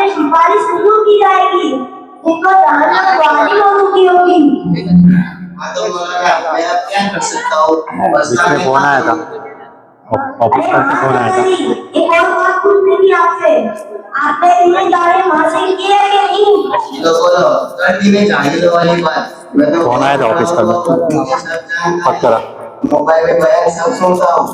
में सिफारिश जरूर की जाएगी, जिनको जहन्नम वाली लोगों की होगी। हाँ तो मौलाना मैं अब क्या कर सकता हूँ? बस फोन आया था, ऑफिस का फोन आया था। एक और बात पूछनी थी आपसे, आपने इतने सारे हासिल किए कि नहीं? तो बोलो, कर दी नहीं जाहिल वाली बात। मैं तो फोन आया था ऑफिस का, पक करा। मोबाइल में बयान सब सुनता हूँ।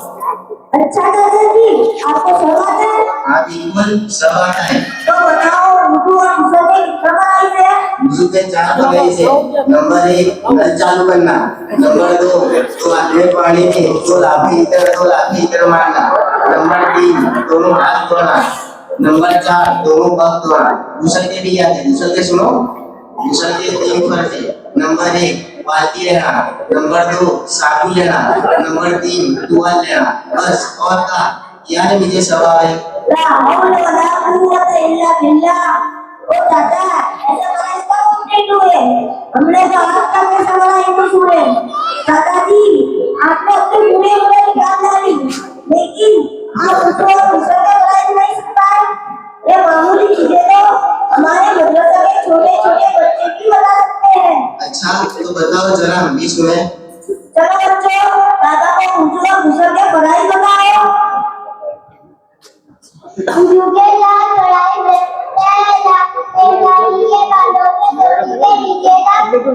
अच्छा दादाजी, आपको सब आता है? हाँ बिल्कुल सब आता है। तो बताओ वुजू और गुस्ल के कितना बनाई से? वुजू के 4 बनाई से। नंबर 1 नल चालू करना, नंबर 2 तो आधे पानी में 2 लाफी इधर मारना, नंबर 3 दोनों हाथ धोना, नंबर 4 दोनों पग धोना। गुस्ल के भी आते, गुस्ल के सुनो, गुस्ल के 3 फर्ज है। नंबर 1 बाल्टी लेना, नंबर 2 साबुन लेना, नंबर 3 टुवाल लेना। बस और का क्या है मुझे सवाल है। ला हौल वला कुव्वत इल्ला बिल्लाह। ओ दादा, ऐसा बड़ा इसका कंप्लीट हुए, हमने तो आज तक में सवाल इनको सुने। दादाजी, आपने अपने पूरे पूरे निकाल डाली, लेकिन आप उसको गुस्ल के बगैर नहीं सीख पाए। ये मामूली चीजें तो हमारे मदरसे के छोटे छोटे बच्चे भी बता सकते हैं। अच्छा तो बताओ जरा हम भी सुने। चलो बच्चों, दादा को वुजू और गुस्ल के फराइज बताओ। वुजू के 4 फराइज है। पहला, एक नाली के कानों के नीचे तक, एक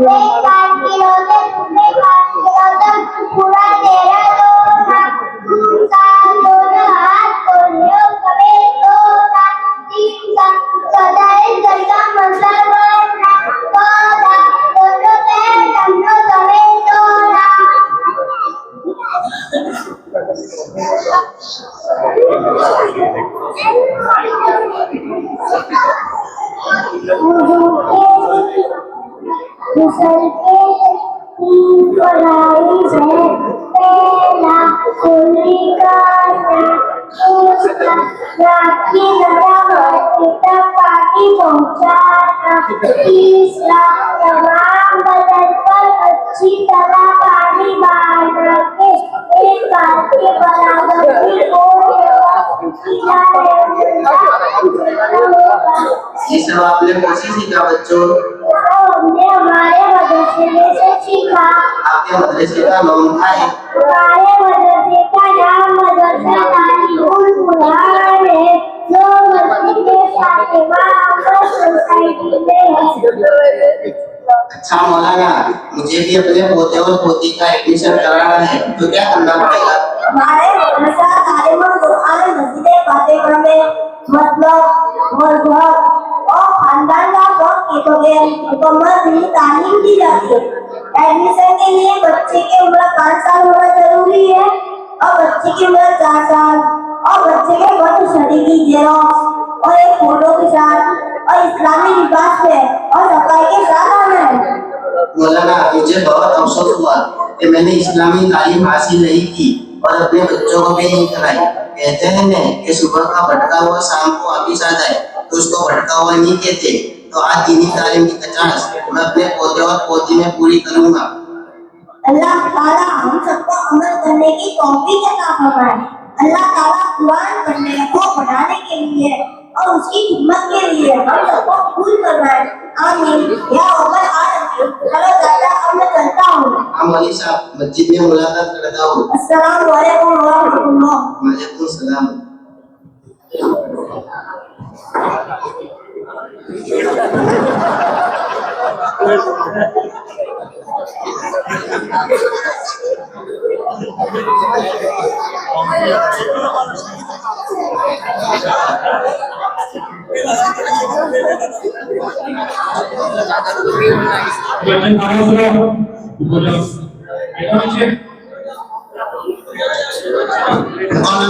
कान की रो से दूसरे कान की रो तक पूरा चेहरा धोना। दूसरा, दोनों हाथ कोहनियों समेत धोना। तीसरा, सदाए जल का मसला करना। चौथा, दोनों पैर टखनों समेत धोना। गुस्ल के 3 फराइज है। पहला, कुल्ली करना। दूसरा, नाक की नरम हड्डी तक पानी पहुंचाना। तीसरा, तमाम बदन पर अच्छी तरह पानी मारना के एक बार के बराबर की ये सब आपने कैसे सीखा बच्चों? हमने हमारे मदरसे में से सीखा। आपके मदरसे का नाम क्या है? हमारे मदरसे का नाम मदरसा तालीमुल कुरान है, जो मस्जिद फातिमा अमर सोसाइटी में है। अच्छा मौलाना, मुझे भी अपने पोते और पोती का एडमिशन कराना है, तो क्या करना पड़ेगा? हमारे मदरसा तालीमुल कुरान मस्जिद फातिमा में मतलब मजहब और खानदान का वक्त के बगैर मुकम्मल तालीम दी जाती है। एडमिशन के लिए बच्चे की उम्र 5 साल होना जरूरी है और बच्चे की उम्र 4 साल और बच्चे के बर्थ सर्टिफिकेट की जेरॉक्स और एक फोटो के साथ और इस्लामी लिबास में और सफाई के साथ आना है। मौलाना, मुझे बहुत अफसोस हुआ कि मैंने इस्लामी तालीम हासिल नहीं की और अपने बच्चों को भी नहीं कराई। कहते हैं ना कि सुबह का भटका हुआ शाम को वापिस आ जाए, तो उसको भटका हुआ नहीं कहते। तो आज दीनी तालीम की 50 मैं अपने पोते और पोती में पूरी करूंगा। अल्लाह ताला हम सबको अमल करने की तौफीक अता फरमाए। अल्लाह ताला कुरान पढ़ने को पढ़ाने के लिए और उसकी खिदमत के लिए हम सबको कबूल फरमाए। आमीन या रब्बल आलमीन। चलो दादा, अब मैं चलता हूँ। हाँ मौलवी साहब, मस्जिद में मुलाकात करता हूँ। अस्सलाम वालेकुम व रहमतुल्लाह। वालेकुम सलाम।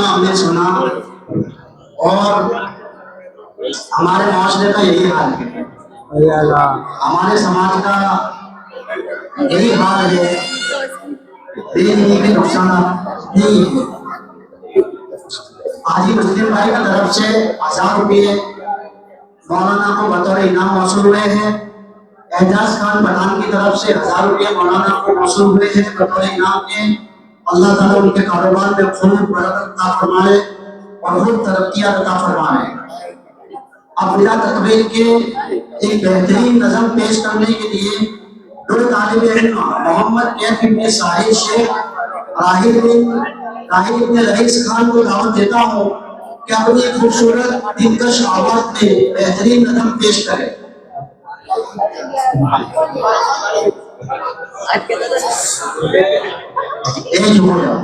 हमने सुना और हमारे माशरे का यही हाल है, हमारे समाज का यही हाल है। दीन के नुकसान नहीं है। हाजी मुस्लिम भाई की तरफ से 1000 रुपये मौलाना को बतौर इनाम मौसूल हुए हैं। एजाज खान पठान की तरफ से 1000 रुपये मौलाना को मौसूल हुए हैं बतौर इनाम के। अल्लाह ताला उनके कारोबार में खूब बरकत अता फरमाए और खूब तरक्की अता फरमाए। अब बिला तकबीर के एक बेहतरीन नज़म पेश करने के लिए दो तालिब इल्म मोहम्मद कैफ इब्न साहिर शेख राहिल इब्न रईस खान को दावत देता हूँ कि अपनी खूबसूरत दिलकश आवाज में बेहतरीन नज़म पेश करें। तेज हो जाओ।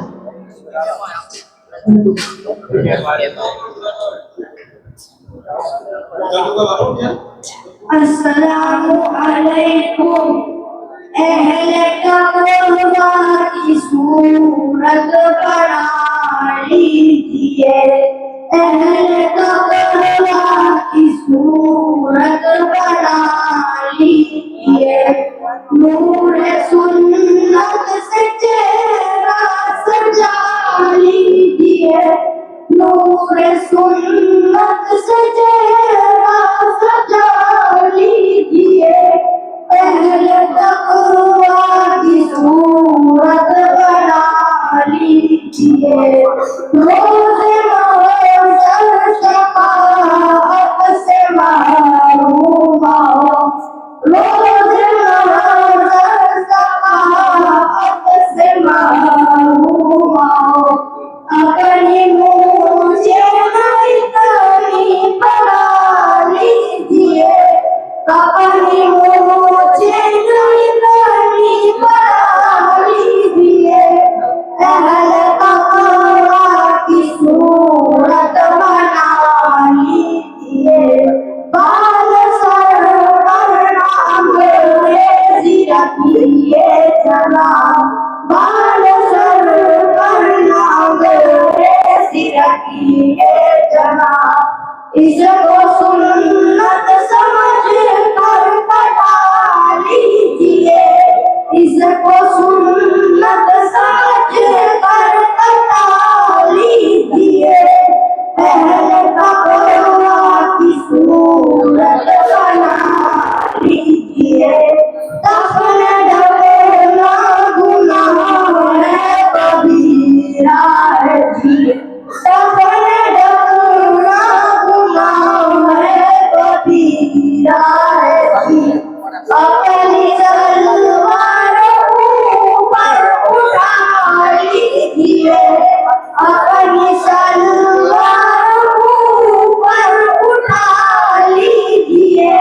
अस्सलामु अलैकुम अहले तक़वा की सूरत बना लीजिए, अहले तक़वा की सूरत बना लीजिए, नूर सुन्नत से चेहरा सजा लीजिए, नूर सुन्नत से चेहरा सजा लीजिए, अहले तक़वा की सूरत बना लीजिए, रोज़े महशर शफ़ाअत से महरूम हो, रोज़े महशर शफ़ाअत से महरूम हो, अपनी मुझे इतनी बना लीजिए, अपनी मुझे इतनी बना लीजिए, अहले तक़वा की सूरत बना लीजिए, बाल सर पर नाम अंग्रेज़ी रखिए जनाब, बाल सर पर नाम अंग्रेज़ी रखिए जनाब, इसको सुन्नत समझ कर कटा लीजिए, इसको सुन्नत समझ कर कटा लीजिए, अहले तक़वा की सूरत बना लीजिए, दफन ढकेलना गुनाह है कबीरा है जी, दफन ढकेलना गुनाह है कबीरा है जी, अपनी तलवार ऊपर उठा लीजिए, अपनी तलवार ऊपर उठा लीजिए,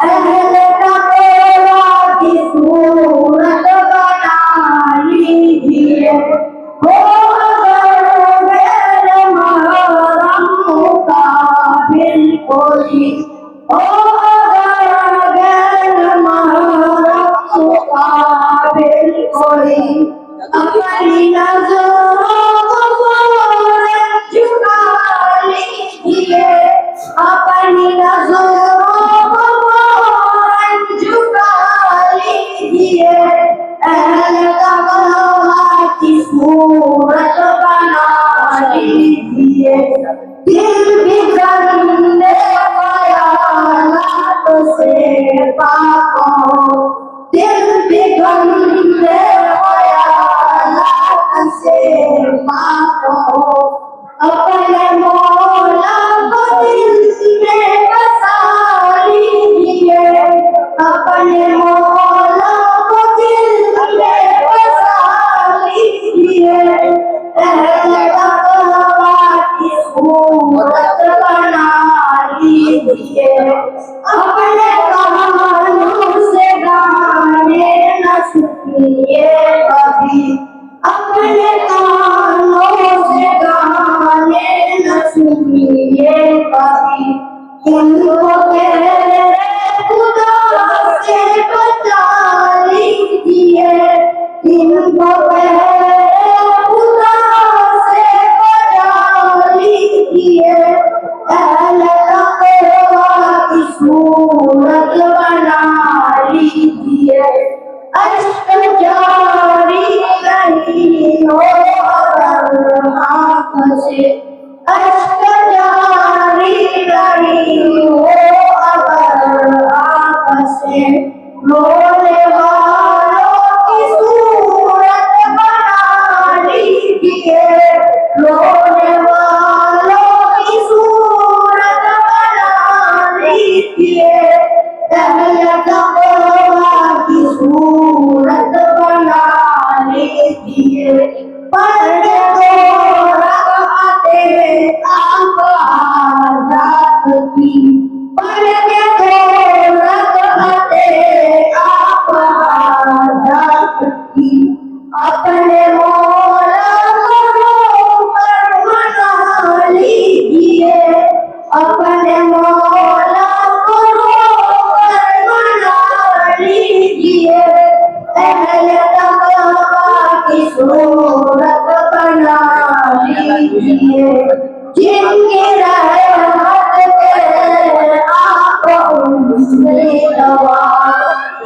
अहले तक़वा की सूरत बना लीजिए, हो अगर गैर महरम मुक़ाबिल कोई, हो अगर गैर महरम मुक़ाबिल कोई, अपनी नज़रों को फौरन झुका लीजिए, अपनी नज़रों को फौरन झुका लीजिए, अहले तक़वा की सूरत बना लीजिए, दिल भी गंदे ख़यालात से पाक हो, दिल भी गंदे ख़यालात से पाक हो, अपने मौला को दिल में बसा लीजिए, अपने मौला को दिल में बसा लीजिए, अहले तक़वा की सूरत बना लीजिए, अपने कानों से गाने न सुनिए कभी, अपने कानों से गाने न सुनिए कभी, इनको तेरे खुदा से बचा लीजिए, इनको तेरे खुदा से बचा लीजिए, अहले तक़वा की सूरत बना लीजिए, अश्क जारी नहीं हो अगर आँख से, अश्क जारी नहीं हो अगर आँख से, रोने वालों की सूरत बना लीजिए, रोने वालों की सूरत बना लीजिए, अहले तकवा की सूरत बना लीजिए, जिनकी रहमत के आप उनसे दवा,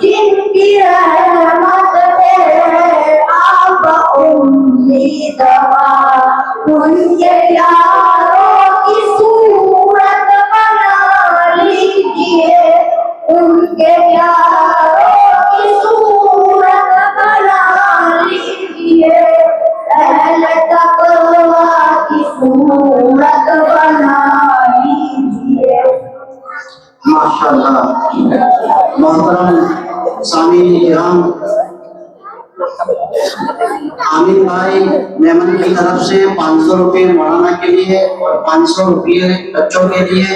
जिनकी रहमत के आप उनसे दवा, उनके प्यारों की सूरत बना लीजिए, उनके प्यारों की सूरत बना लीजिए, अहले तकवा की सूरत बना लीजिए। माशाअल्लाह। मोहतरम सामीन किराम, आमिर भाई मेमन की तरफ से 500 रुपये मौलाना के लिए और 500 रुपये बच्चों के लिए,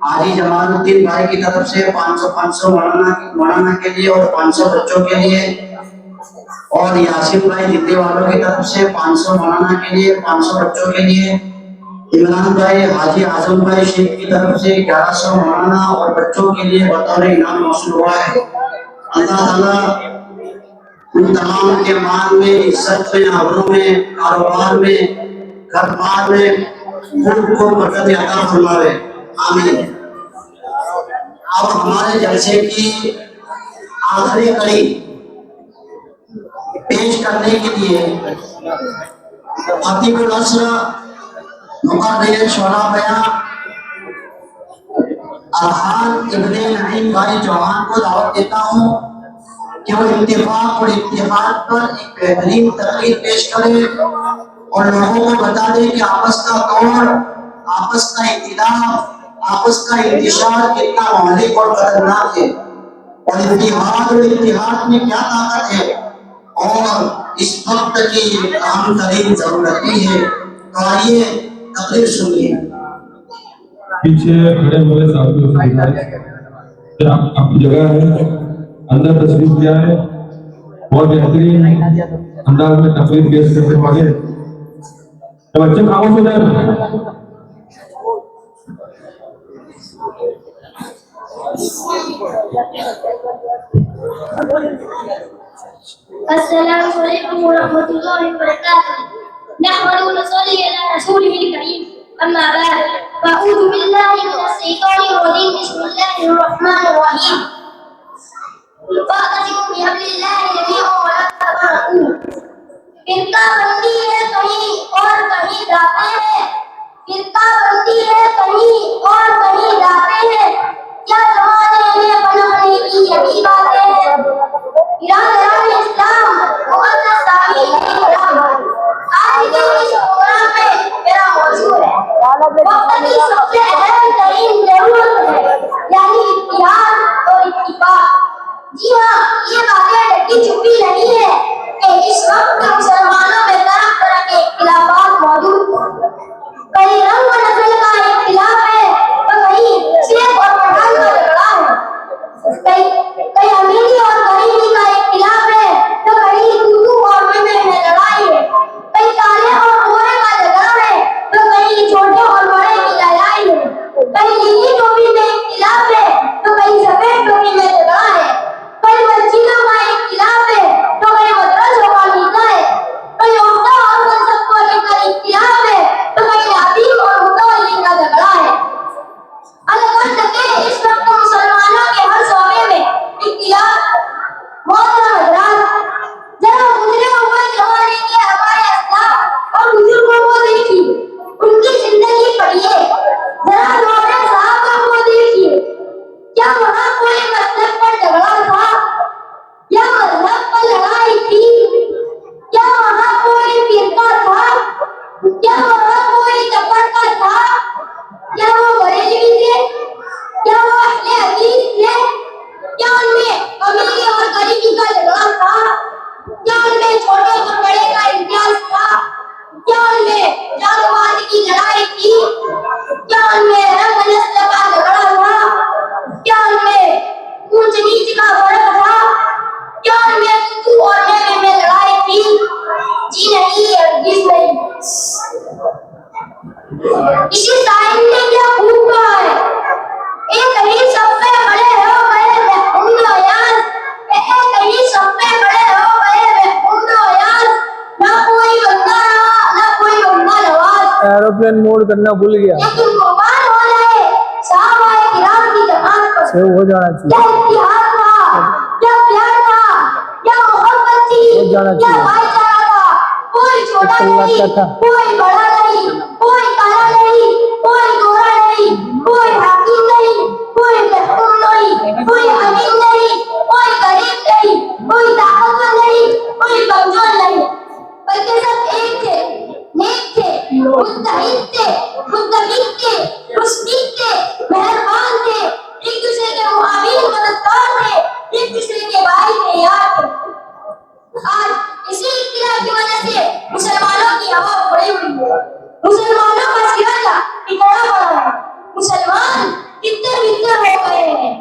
हाजी जमालुद्दीन भाई की तरफ से 500 मौलाना के लिए और 500 बच्चों के लिए, और यासिन भाई दिल्ली वालों की तरफ से 500 मौलाना के लिए, 500 बच्चों के लिए, इमरान भाई हाजी आजम भाई शेख की तरफ से 1100 मौलाना और बच्चों के लिए बतौर इनाम मौसूल हुआ है। अल्लाह ताला उन तमाम के माल में, इज्जत में, अमरों में, कारोबार में, घर बार में खुद को बरकत अता फरमावे, आमीन। अब हमारे जलसे की आखिरी कड़ी पेश करने के लिए खतीबुल असर मुक़र्रिर शोरा बयां अरहान इब्ने नईम भाई चौहान को दावत देता हूँ कि वो इत्तेफाक और इत्तेहाद पर एक बेहतरीन तकरीर पेश करे और लोगों को बता दे कि आपस का तोड़, आपस का इख्तिलाफ, आपस का इंतशार कितना मौलिक और खतरनाक है, और इत्तेहाद और इत्तेहाद में क्या ताकत है और इस वक्त की अहम तरीन जरूरत है। तो आइए तकरीर सुनिए। पीछे खड़े हुए साथियों से गुजारिश, आपकी जगह है, अंदर तस्वीर किया है, बहुत बेहतरीन अंदाज में तस्वीर पेश करने वाले तो बच्चे खामोश हो जाए। अस्सलामु अलैकुम व रहमतुल्लाहि व बरकातुहू। नहमदुहु व नसल्ली अला रसूलिहिल करीम। अम्मा बाद, अऊज़ु बिल्लाहि मिनश शैतानिर रजीम। बिस्मिल्लाहिर रहमानिर रहीम। वातसिमू बिहब्लिल्लाहि जमीअन व ला तफरकू। फिरका बंदी है कहीं और कहीं दाते हैं, फिरका बंदी है कहीं और कहीं दाते हैं, क्या जमाने में पनपने की यही बातें हैं। ईरान इस्लाम मुक़द्दस तारीख आज के इस प्रोग्राम में मेरा मौजूद है। वक्त की सबसे अहम तरीन जरूरत है, यानी इत्तिहाद और इत्तिफाक। जी हाँ, ये बातें ढकी छुपी नहीं है कि इस वक्त मुसलमानों में तरह तरह के इख्तिलाफात मौजूद हैं। कहीं रंग व नस्ल का इख्तिलाफ है तो कहीं शेख और पठान का झगड़ा है, कहीं अमीरी और गरीबी का इख्तिलाफ है तो कहीं उर्दू और में लड़ाई है, कहीं काले और गोरे का झगड़ा है तो कहीं छोटे और बड़े की लड़ाई है, कहीं नीली टोपी में इख्तिलाफ है तो कहीं सफेद टोपी में झगड़ा है, कहीं मस्जिदों का इख्तिलाफ है तो कहीं मदरसों का निकाह है, कहीं एरोप्लेन मोड करना भूल गया। लेकिन कुर्बान हो जाए साहबाए किराम की जमात पर। सेव हो जाना क्या चाहिए। इतिहाद था, क्या प्यार था, क्या मोहब्बत थी, हो जाना क्या चाहिए। भाईचारा था। कोई छोटा अल्लाह नहीं, का था। कोई बड़ा नहीं, कोई काला नहीं, कोई गोरा नहीं, कोई हाकिम नहीं, कोई महकूम नहीं, कोई अमीर नहीं, कोई गरीब नहीं, कोई ताकतवर नहीं, कोई कमजोर नहीं, बल्कि सब एक थे, नेक थे, मुत्तहिद थे, मुत्तकीन थे, मुस्लिम थे, मेहरबान थे, एक दूसरे के मुआविन मददगार थे, एक दूसरे के भाई थे, यार थे। आज इसी इख्तिलाफ की वजह से मुसलमानों की हवा उड़ी हुई है, मुसलमानों का सिराजा बिखरा पड़ा है, मुसलमान कितने बिखरे हो गए हैं।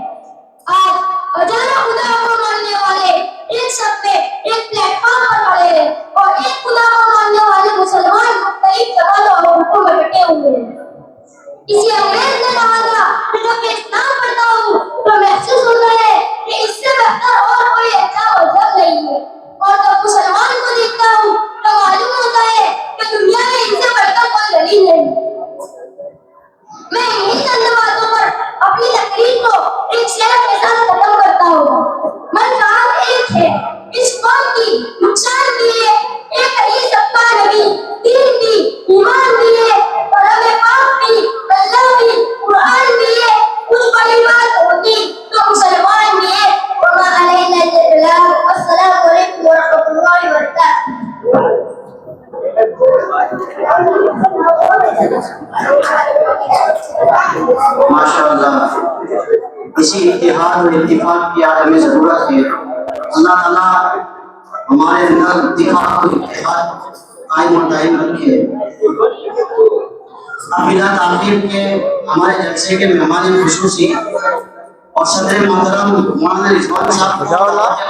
आज हजारों खुदा को मानने वाले एक सब पे एक प्लेटफॉर्म पर खड़े हैं और एक खुदा को मानने वाले मुसलमान मुख्तलिफ जगहों और ग्रुपों में बटे हुए हैं। किसी अंग्रेज ने कहा था कि जब मैं इस्लाम पढ़ता हूँ तो महसूस होता है कि इससे बेहतर और कोई अच्छा मजहब नहीं है, और जब मुसलमान को देखता हूँ तो मालूम होता है कि दुनिया में इनसे बढ़कर कोई दलील नहीं। मैं इन्हीं चंद बातों पर अपनी तकरीर को एक शेर के साथ खत्म करता हूँ। मंफात एक है इस कौम की, नुकसान भी है, एक ही सबका नबी, दीन भी, ईमान भी है, कलम पाक भी, अल्लाह भी, कुरान भी है, कुछ बड़ी बात होती तो मुसलमान भी है। वमा अलैना इल्ला अल बलाग। अस्सलामु अलैकुम व रहमतुल्लाहि व बरकातहू। माशाअल्लाह, इसी इत्तेहाद और इत्तिफाक की आज हमें जरूरत है। अल्लाह ताला हमारे अंदर इत्तिफाक और इत्तेहाद कायम और दायम रखे। बिना ताकीद के हमारे जलसे के मेहमान खुसूसी और सदर मोहतरम मौलाना रिजवान साहब को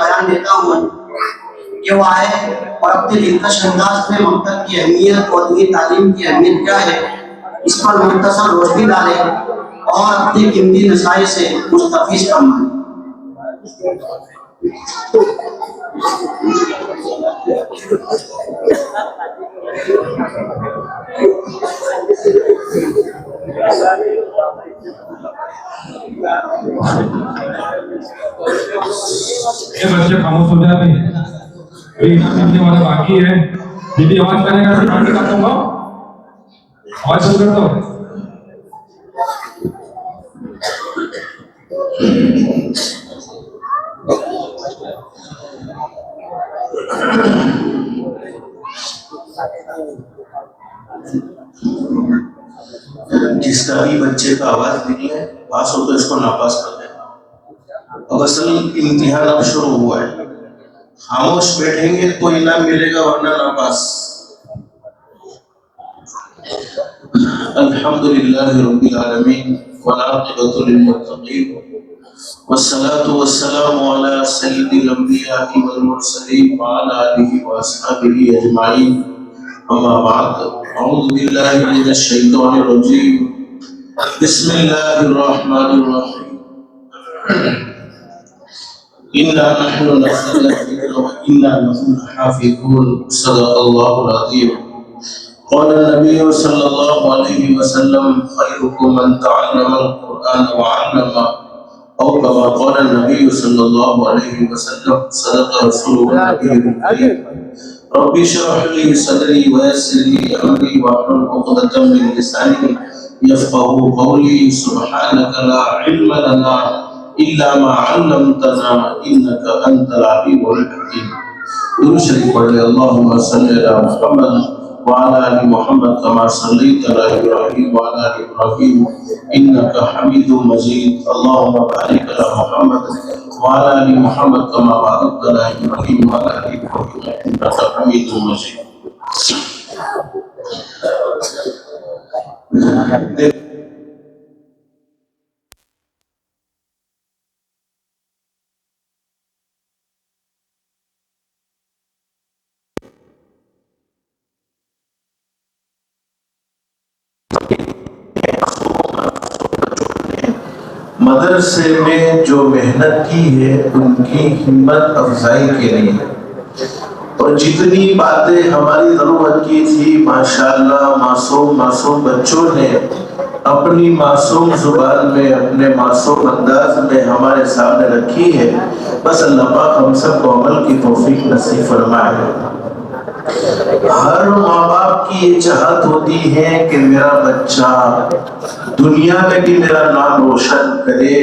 बयान देता हूँ कि वो आए और अपने दिलकश अंदाज में मकतब की अहमियत और दीनी तालीम की अहमियत क्या है इस पर मुख्तसर रोशनी डाले और अपनी कीमती नसाई से मुस्तफीज फरमाए। ये बच्चे खामोश हो जाते हैं, लिखने वाला बाकी है। दीदी आवाज करेगा तो बाकी कर दूंगा, आवाज बंद कर दो। जिसका भी बच्चे का आवाज निकले पास हो तो इसको नापास कर देना। अब असल इम्तिहान अब शुरू हुआ है, खामोश बैठेंगे तो इनाम मिलेगा वरना नापास। अल्हम्दुलिल्लाह रब्बिल आलमीन वल आक़िबतु लिल मुत्तक़ीन वस्सलातु वस्सलामु अला सय्यिदिल अंबिया'i वल मुरसलीन व अला आलिहि व अस्हाबिहि अजमाइन। अम्मा बाद, अऊज़ु बिल्लाहि मिनश शैतानिर रजीम। बिस्मिल्लाहिर रहमानिर रहीम। इन्ना नहनु नज़्ज़लना ज़िक्र व इन्ना लहु हाफ़िज़ून। सदक़ल्लाहुल अज़ीम। क़ाल नबी सल्लल्लाहु अलैहि वसल्लम खैरुकुम मन तअल्लमल क़ुरआन व अल्लमा औ कमा क़ाल नबी सल्लल्लाहु अलैहि वसल्लम। सदक़ रसूलुल्लाह रब्बि इश्रह ली सदरी व यस्सिर ली अमरी वहलुल उक़दतम मिन लिसानी यफ़क़हू क़ौली। सुब्हानका ला इल्म लना इल्ला मा अल्लमतना इन्नका अंतल अलीमुल हकीम। दुरूद शरीफ पढ़ ले। अल्लाहुम्मा सल्लि अला मुहम्मद व अला आलि मुहम्मद कमा सल्लैता अला इब्राहीम व अला आलि इब्राहीम इन्नका हमीदुम मजीद। अल्लाहुम्मा बारिक अला मुहम्मद व अला आलि मुहम्मद कमा बारकता अला इब्राहीम व अला आलि इब्राहीम इन्नका हमीदुम मजीद। मदरसे में जो मेहनत की है उनकी हिम्मत अफजाई के लिए और जितनी बातें हमारी जरूरत की थी माशाल्लाह मासूम बच्चों ने अपनी मासूम जुबान में अपने मासूम अंदाज में हमारे सामने रखी है। बस अल्लाह पाक हम सबको अमल की तौफीक नसीब फरमाए। हर माँ बाप की ये चाहत होती है कि मेरा बच्चा दुनिया में भी मेरा नाम रोशन करे,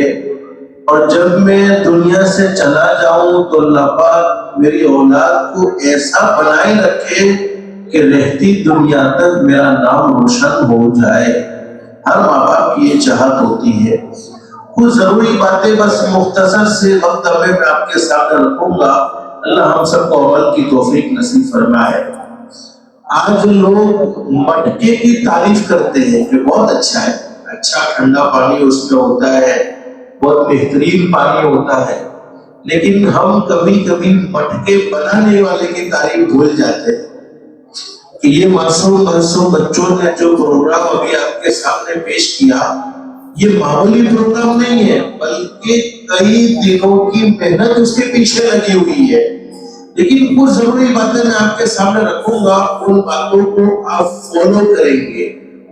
और जब मैं दुनिया से चला जाऊं तो अल्लाह पाक मेरी औलाद को ऐसा बनाए रखे कि रहती दुनिया तक मेरा नाम रोशन हो जाए। हर माँ बाप की ये चाहत होती है। कुछ जरूरी बातें बस मुख्तसर से वक्त में मैं आपके सामने रखूंगा। अल्लाह हम सबको अमल की तौफीक नसीब फरमाए। आज लोग मटके की तारीफ करते हैं कि बहुत अच्छा है, अच्छा ठंडा पानी उसमें होता है, बहुत बेहतरीन पानी होता है, लेकिन हम कभी कभी मटके बनाने वाले की तारीफ भूल जाते हैं कि ये मासूम बच्चों ने जो प्रोग्राम अभी आपके सामने पेश किया, ये मामूली प्रोग्राम नहीं है, बल्कि कई दिनों की मेहनत उसके पीछे लगी हुई है। लेकिन कुछ जरूरी बातें मैं आपके सामने रखूंगा, उन बातों को आप फॉलो करेंगे,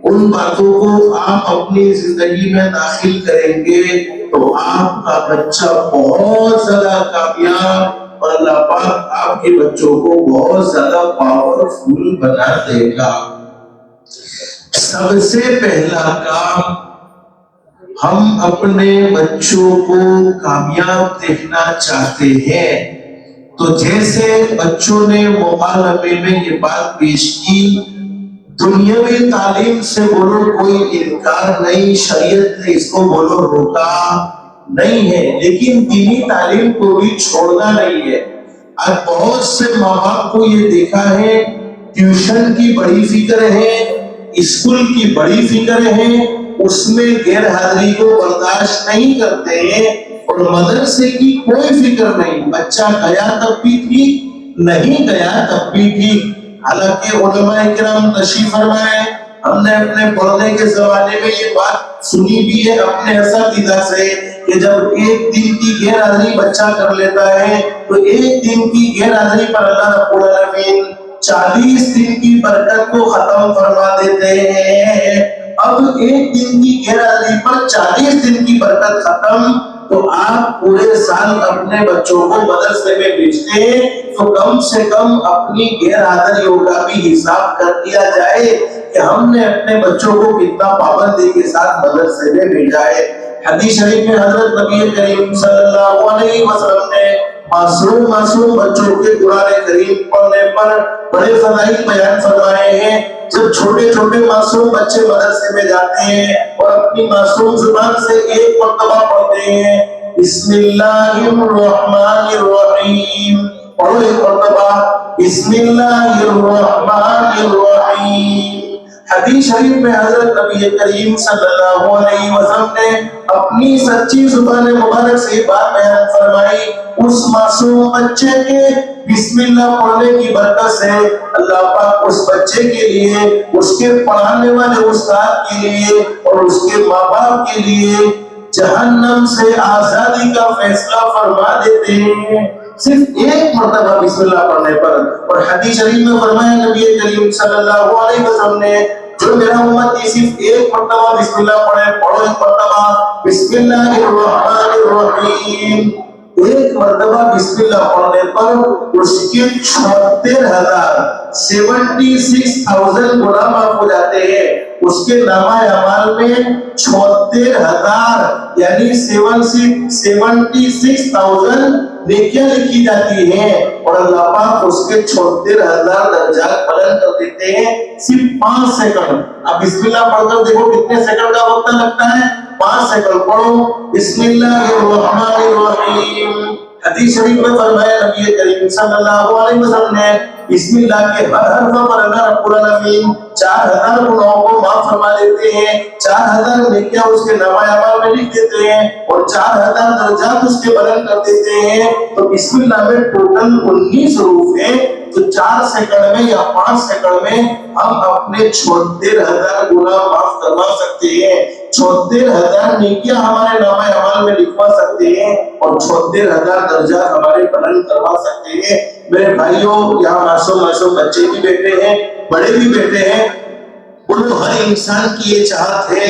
उन बातों को आप अपनी जिंदगी में दाखिल करेंगे तो आपका बच्चा बहुत ज्यादा कामयाब और अल्लाह पाक आपके बच्चों को बहुत ज्यादा पावरफुल बना देगा। सबसे पहला काम, हम अपने बच्चों को कामयाब देखना चाहते हैं तो जैसे बच्चों ने मुकालमे में ये बात पेश की, दुनियावी तालीम से बोलो कोई इनकार नहीं, शरीयत ने इसको बोलो रोका नहीं है, लेकिन दीनी तालीम को भी छोड़ना नहीं है। आज बहुत से माँ बाप को ये देखा है, ट्यूशन की बड़ी फिक्र है, स्कूल की बड़ी फिक्र है, उसमें गैर हाजिरी को बर्दाश्त नहीं करते हैं, और मदरसे की कोई फिक्र नहीं, बच्चा गया तब भी ठीक, नहीं गया तब भी ठीक। हालांकि उलमा इकराम तशरीफ फरमाए, हमने अपने पढ़ने के जमाने में ये बात सुनी भी है अपने असातिज़ा से कि जब एक दिन की गैर हाजिरी बच्चा कर लेता है तो एक दिन की गैर हाजिरी पर अल्लाह रब्बुल आलमीन 40 दिन की बरकत को खत्म फरमा देते हैं। अब एक दिन की गैर हाजिरी पर 40 दिन की बरकत खत्म, तो आप पूरे साल अपने बच्चों को मदरसे में भेजते हैं तो कम से कम अपनी गैर हाजिरियों का भी हिसाब कर दिया जाए कि हमने अपने बच्चों को कितना पाबंदी के साथ मदरसे में भेजा है। हदीस शरीफ में हजरत नबी करीम सल्लल्लाहु अलैहि वसल्लम ने मासूम बच्चों के कुरान करीम पढ़ने पर बड़े फज़ाइल बयान फरमाए हैं। जब छोटे छोटे मासूम बच्चे मदरसे में जाते हैं और अपनी मासूम जुबान से एक मर्तबा पढ़ते हैं बिस्मिल्लाहिर्रहमानिर्रहीम, पढ़ो एक मर्तबा बिस्मिल्लाहिर्रहमानिर्रहीम। हदीस शरीफ में हजरत नबी करीम सल्लल्लाहु अलैहि वसल्लम ने अपनी सच्ची जुबान मुबारक से बात बयान फरमाई, उस मासूम बच्चे के बिस्मिल्लाह पढ़ने की बरकत से अल्लाह पाक उस बच्चे के लिए, उसके पढ़ाने वाले उस्ताद के लिए और उसके माँ बाप के लिए जहन्नम से आजादी का फैसला फरमा देते हैं, सिर्फ एक मर्तबा बिस्मिल्लाह पढ़ने पर। और हदीस शरीफ में फरमाया नबी करीम सल्लल्लाहु अलैहि वसल्लम ने, जो मेरा उम्मत सिर्फ एक मर्तबा बिस्मिल्लाह पढ़े, पढ़ो एक मर्तबा बिस्मिल्लाहिर्रहमानिर्रहीम, एक मर्तबा बिस्मिल्लाह पढ़ने पर उसके 76,000 गुनाह माफ हो जाते हैं। उसके नामाए अमाल में 76,000 यानी 76,000 नेकियां लिखी जाती हैं और अल्लाह पाक उसके 76,000 दर्जात बुलंद कर देते हैं सिर्फ 5 सेकंड। अब बिस्मिल्लाह पढ़कर देखो कितने सेकंड का वक्त लगता है, 5 सेकंड पढ़ो बिस्मिल्लाहिर्रहमानिर्रहीम। हदीस शरीफ में फरमाया नबी करीम सल्लल्लाहु अलैहि वसल्लम ने, बिस्मिल्लाह के हर हर्फ पर अल्लाह रब्बुल आलमीन 4000 गुनाहों को माफ फरमा देते हैं, 4000 नेकियां उसके नामाए अमाल में लिख देते हैं और 4000 दर्जात उसके बुलंद कर देते हैं। तो बिस्मिल्लाह में टोटल 19 हरूफ हैं, तो 4 सेकंड में या 5 सेकंड में हम अपने 76,000 गुनाह माफ करवा सकते हैं, 76,000 नेकियां हमारे नामाए अमाल में लिखवा सकते हैं और 76,000 दर्जा हमारे बुलंद करवा सकते हैं। मेरे भाइयों, यहाँ मासूम मासूम बच्चे भी बैठे हैं, बड़े भी बैठे हैं। बोलो, हर इंसान की ये चाहत है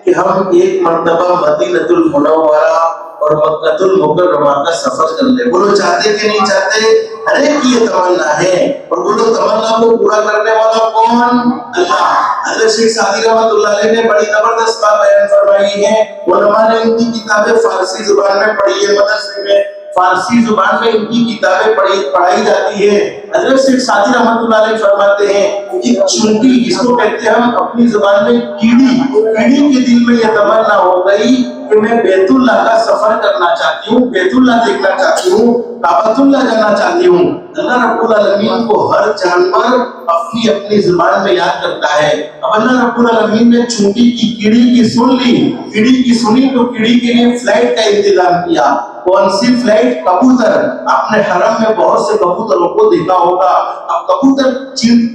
कि हम एक मर्तबा मदीनतुल मुनव्वरा और मक्कातुल मुकर्रमा का सफर कर ले। बोलो, चाहते कि नहीं चाहते? हर एक की ये तमन्ना है। और बोलो, तमन्ना को पूरा करने वाला कौन? अल्लाह। हज़रत शेख सादी रहमतुल्लाह अलैह ने बड़ी जबरदस्त बात बयान फरमाई है। उलमा ने इनकी किताबें फारसी जुबान में पढ़ी है, मदरसे में फारसी जुबान में इनकी किताबें पढ़ाई जाती है। हज़रत शेख सादी रहमतुल्लाह अलैह फरमाते हैं कि चूंकि जिसको कहते हैं हम अपनी जुबान में कीड़ी के दिल में यह तमन्ना हो गई कि मैं बैतुल्लाह का सफर करना चाहती हूँ, बैतुल्लाह देखना चाहती हूँ, काबतुल्लाह जाना चाहती हूँ। अल्लाह रब्बुल आलमीन को हर जानवर अपनी अपनी जुबान में याद करता है। अब अल्लाह रब्बुल आलमीन ने चूंकि की कीड़ी की सुन ली, कीड़ी की सुनी तो कीड़ी के लिए फ्लाइट का इंतजाम किया। कौन सी फ्लाइट? कबूतर। आपने हरम में बहुत से कबूतरों को देखा होगा। अब कबूतर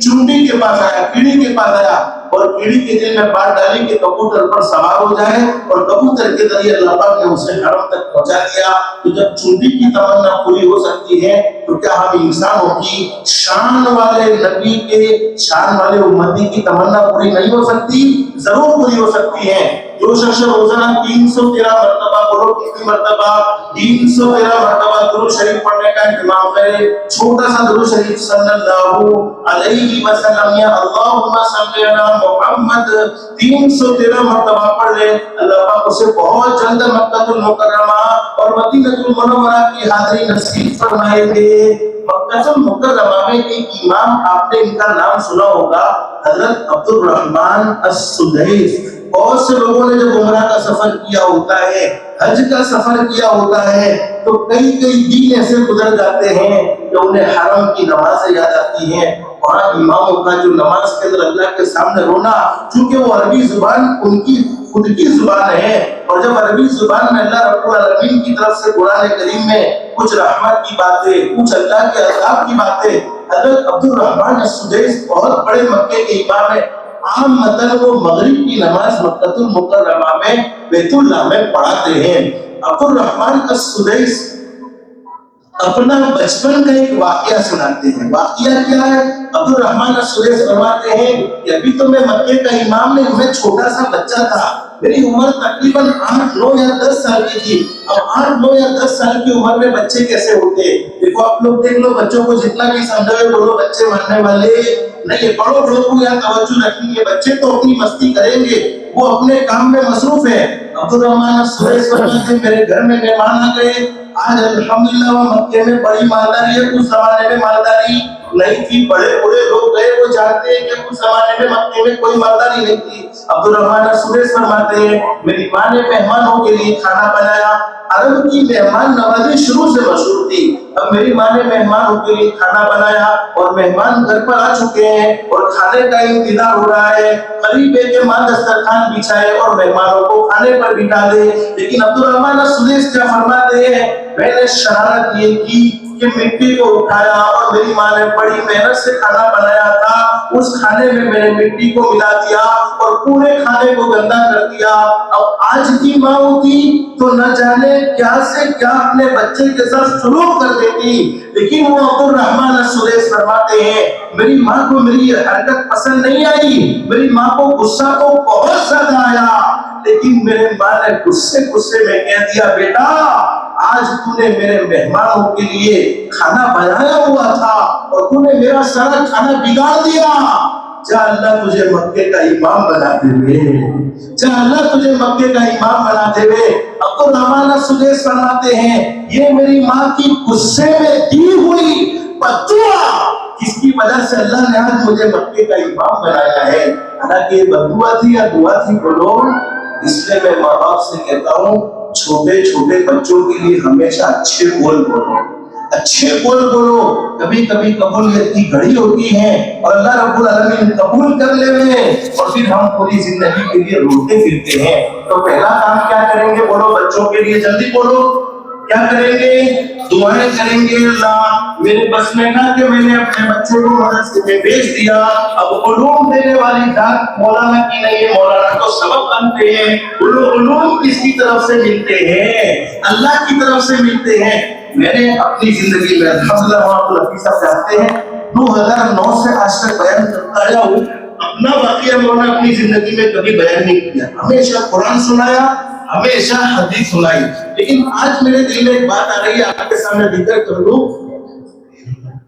चुंडी के पास आया, कीड़ी के पास आया और कीड़ी के दिल में बात डाली कि कबूतर पर सवार हो जाए और कबूतर के जरिए अल्लाह पाक ने उसे हरम तक पहुंचा दिया। तो जब चुंडी की तमन्ना पूरी हो सकती है तो क्या हम इंसानों की शान वाले नबी के शान वाले उम्मती की तमन्ना पूरी नहीं हो सकती? जरूर पूरी हो सकती है। जो शख्स रोजाना 313 मरतबा, बोलो कितनी मरतबा? 313 मरतबा दुरूद शरीफ पढ़ने का इंतजाम करे। छोटा सा दुरूद शरीफ सल्लल्लाहु अलैहि वसल्लम या अल्लाहुम्मा सल्ली अला मुहम्मद 313 मरतबा पढ़ ले, अल्लाह पाक उसे बहुत जल्द मक्कातुल मुकर्रमा और मदीनतुल मुनव्वरा की हाज़िरी नसीब फरमाएंगे। मक्कातुल मुकर्रमा में एक इमाम, आपने इनका नाम सुना होगा, हजरत अब्दुल रहमान अस-सुदैस। बहुत से लोगों ने जब उमरा का सफर किया होता है, हज का सफर किया होता है, तो कई कई दिन ऐसे गुजर जाते हैं कि उन्हें हरम की नमाज़ें याद आती हैं। वहाँ इमामों का जो नमाज के अंदर अल्लाह के सामने रोना, क्योंकि वो अरबी जुबान उनकी खुद की जुबान है, और जब अरबी जुबान में अल्लाह रब्बुल आलमीन की तरफ से कुरान करीम में कुछ रहमत की बातें, कुछ अल्लाह के अज़ाब की बातें, हज़रत अब्दुल रहमान अस-सुदैस बहुत बड़े मक्के के इमाम है। आम मतन वो मगरिब की नमाज मक्कातुल मुकर्रमा में बैतुल्लाह में पढ़ाते हैं। अब्दुल रहमान अस-सुदैस अपना बचपन का एक वाकया सुनाते हैं। वाकया क्या है? अब्दुल रहमान अस-सुदैस फरमाते हैं कि अभी तो मैं मक्के का इमाम नहीं, मैं छोटा सा बच्चा था। मेरी उम्र तकरीबन 8, 9 या 10 साल की थी। अब 8, 9 या 10 साल की उम्र में बच्चे कैसे होते? देखो, आप लोग देख लो, बच्चों को जितना भी समझाओ, बोलो बच्चे मानने वाले नहीं है। बड़ों लोग यहाँ तवज्जो रखेंगे, बच्चे तो अपनी मस्ती करेंगे, वो अपने काम में मसरूफ है। अब्दुल रहमान अस-सुदैस फरमाते हैं, मेरे घर में मेहमान आ गए। आज अल्हम्दुलिल्लाह मक्के में बड़ी मालदारी है, उस जमाने में मालदारी नहीं थी। बड़े बड़े लोग गए, वो जानते हैं कि उस जमाने में मक्के में कोई मालदारी नहीं थी। अब्दुल रहमान अस-सुदैस फरमाते हैं, मेरी माँ ने मेहमानों के लिए खाना बनाया। अरब की मेहमान नवाजी शुरू से मशहूर थी। अब मेरी माँ ने मेहमानों के लिए खाना बनाया और मेहमान घर पर आ चुके हैं और खाने का इंतजार हो रहा है। करीब है कि माँ दस्तरखान बिछाए और मेहमानों को खाने पर बिठा दे। लेकिन अब्दुल रहमान अस-सुदैस क्या फरमाते हैं, मैंने शरारत ये की कि मिट्टी को उठाया और मेरी माँ ने बड़ी मेहनत से खाना बनाया था, उस खाने में मैंने मिट्टी को मिला दिया और पूरे खाने को गंदा कर दिया। अब आज की माँ होती तो न जाने क्या से क्या अपने बच्चे के साथ सुलूक कर देती। लेकिन वो अब्दुल रहमान अस-सुदैस फरमाते हैं, मेरी माँ को मेरी हरकत पसंद नहीं आई, मेरी माँ को गुस्सा तो बहुत ज्यादा आया, लेकिन मेरे माँ ने गुस्से में कह दिया, बेटा आज तूने मेरे मेहमानों के लिए खाना बनाया हुआ था और तूने मेरा सारा खाना बिगाड़ दिया। जा अल्लाह तुझे मक्के का इमाम बना देवे, जा अल्लाह तुझे मक्के का इमाम बना देवे। अब्दुल रहमान अस-सुदैस फरमाते हैं, ये मेरी माँ की गुस्से में दी हुई बद्दुआ, जिसकी वजह से अल्लाह ने आज मुझे मक्के का इमाम बनाया है। हालांकि ये बद्दुआ थी या दुआ थी बोलो? इसलिए मैं माँ बाप से कहता हूँ, छोटे छोटे बच्चों के लिए हमेशा अच्छे बोल बोलो, अच्छे बोल बोलो। कभी कभी कबूलियत की घड़ी होती है और अल्लाह रब्बुल आलमीन कबूल कर लेवे और फिर हम पूरी जिंदगी के लिए रोते फिरते हैं। तो पहला काम क्या करेंगे बोलो? बच्चों के लिए जल्दी बोलो, क्या करेंगे? दुआएं करेंगे। अल्लाह मेरे बस में ना कि मैंने अपने बच्चे को मदरसे में भेज दिया, अब उलूम देने वाली जात मौलाना की नहीं है, मौलाना तो सबक बनते हैं। उलूम किसकी तरफ से मिलते हैं? अल्लाह की तरफ से मिलते हैं। मैंने अपनी जिंदगी में अल्हम्दुलिल्लाह आप लतीफ साहब जानते हैं 2009 से आज तक बयान करता आया हूँ। अपना वाकया मैंने अपनी जिंदगी में कभी बयान नहीं किया, हमेशा कुरान सुनाया, हमेशा हदीस सुनाई। लेकिन आज मेरे दिल में एक बात आ रही है, आपके सामने जिक्र कर लूं।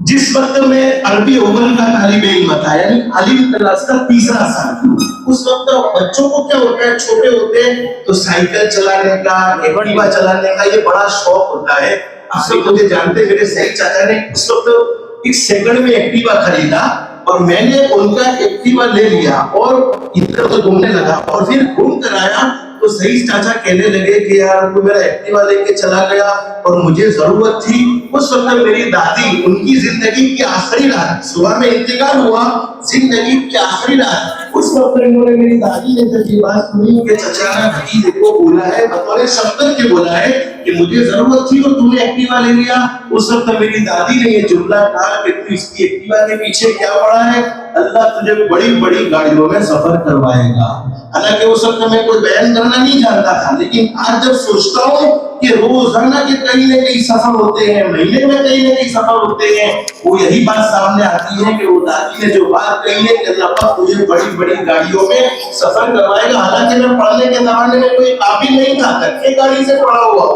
जिस वक्त में अरबी अव्वल का तालिब इल्म था, यानी आलिम क्लास का तीसरा साल, उस वक्त बच्चों को क्या होता है, छोटे होते हैं तो साइकिल चलाने का, एक्टिवा चलाने का ये बड़ा शौक होता है। आप सब मुझे जानते, मेरे सही चाचा ने उस वक्त 1 सेकंड में एक्टिवा खरीदा और मैंने उनका एक्टिवा ले लिया और इधर उधर घूमने लगा और फिर घूम कर आया तो सही चाचा कहने लगे कि यार तू मेरा एक्टिवा लेके चला गया और मुझे जरूरत थी। उस वक्त मेरी दादी, उनकी जिंदगी की आखिरी रात, सुबह में इंतकाल हुआ, जिंदगी की आखिरी रात, उस वक्त इन्होंने, मेरी दादी ने जब ये बात सुनी कि चचा ने भतीजे को बोला है, बतौर शब्द के बोला है कि मुझे जरूरत थी और तूने एक्टिवा ले लिया। उस वक्त मेरी दादी ने ये जुमला कहा कि तू इसकी एक्टिवा के पीछे क्या पड़ा है, अल्लाह तुझे बड़ी बड़ी गाड़ियों में सफर करवाएगा। हालांकि उस वक्त मैं कोई बयान करना नहीं जानता था, लेकिन आज जब सोचता हूँ कि रोजाना के कहीं ना कहीं सफर होते हैं, महीने में कहीं ना कहीं सफर होते हैं, वो यही बात सामने आती है कि वो दादी ने जो बात कही है कि अल्लाह तुझे बड़ी बड़ी गाड़ियों में सफर करवाएगा। हालांकि मैं पढ़ने के जमाने में कोई काबिल नहीं था, कच्चे गाड़ी से पढ़ा हुआ,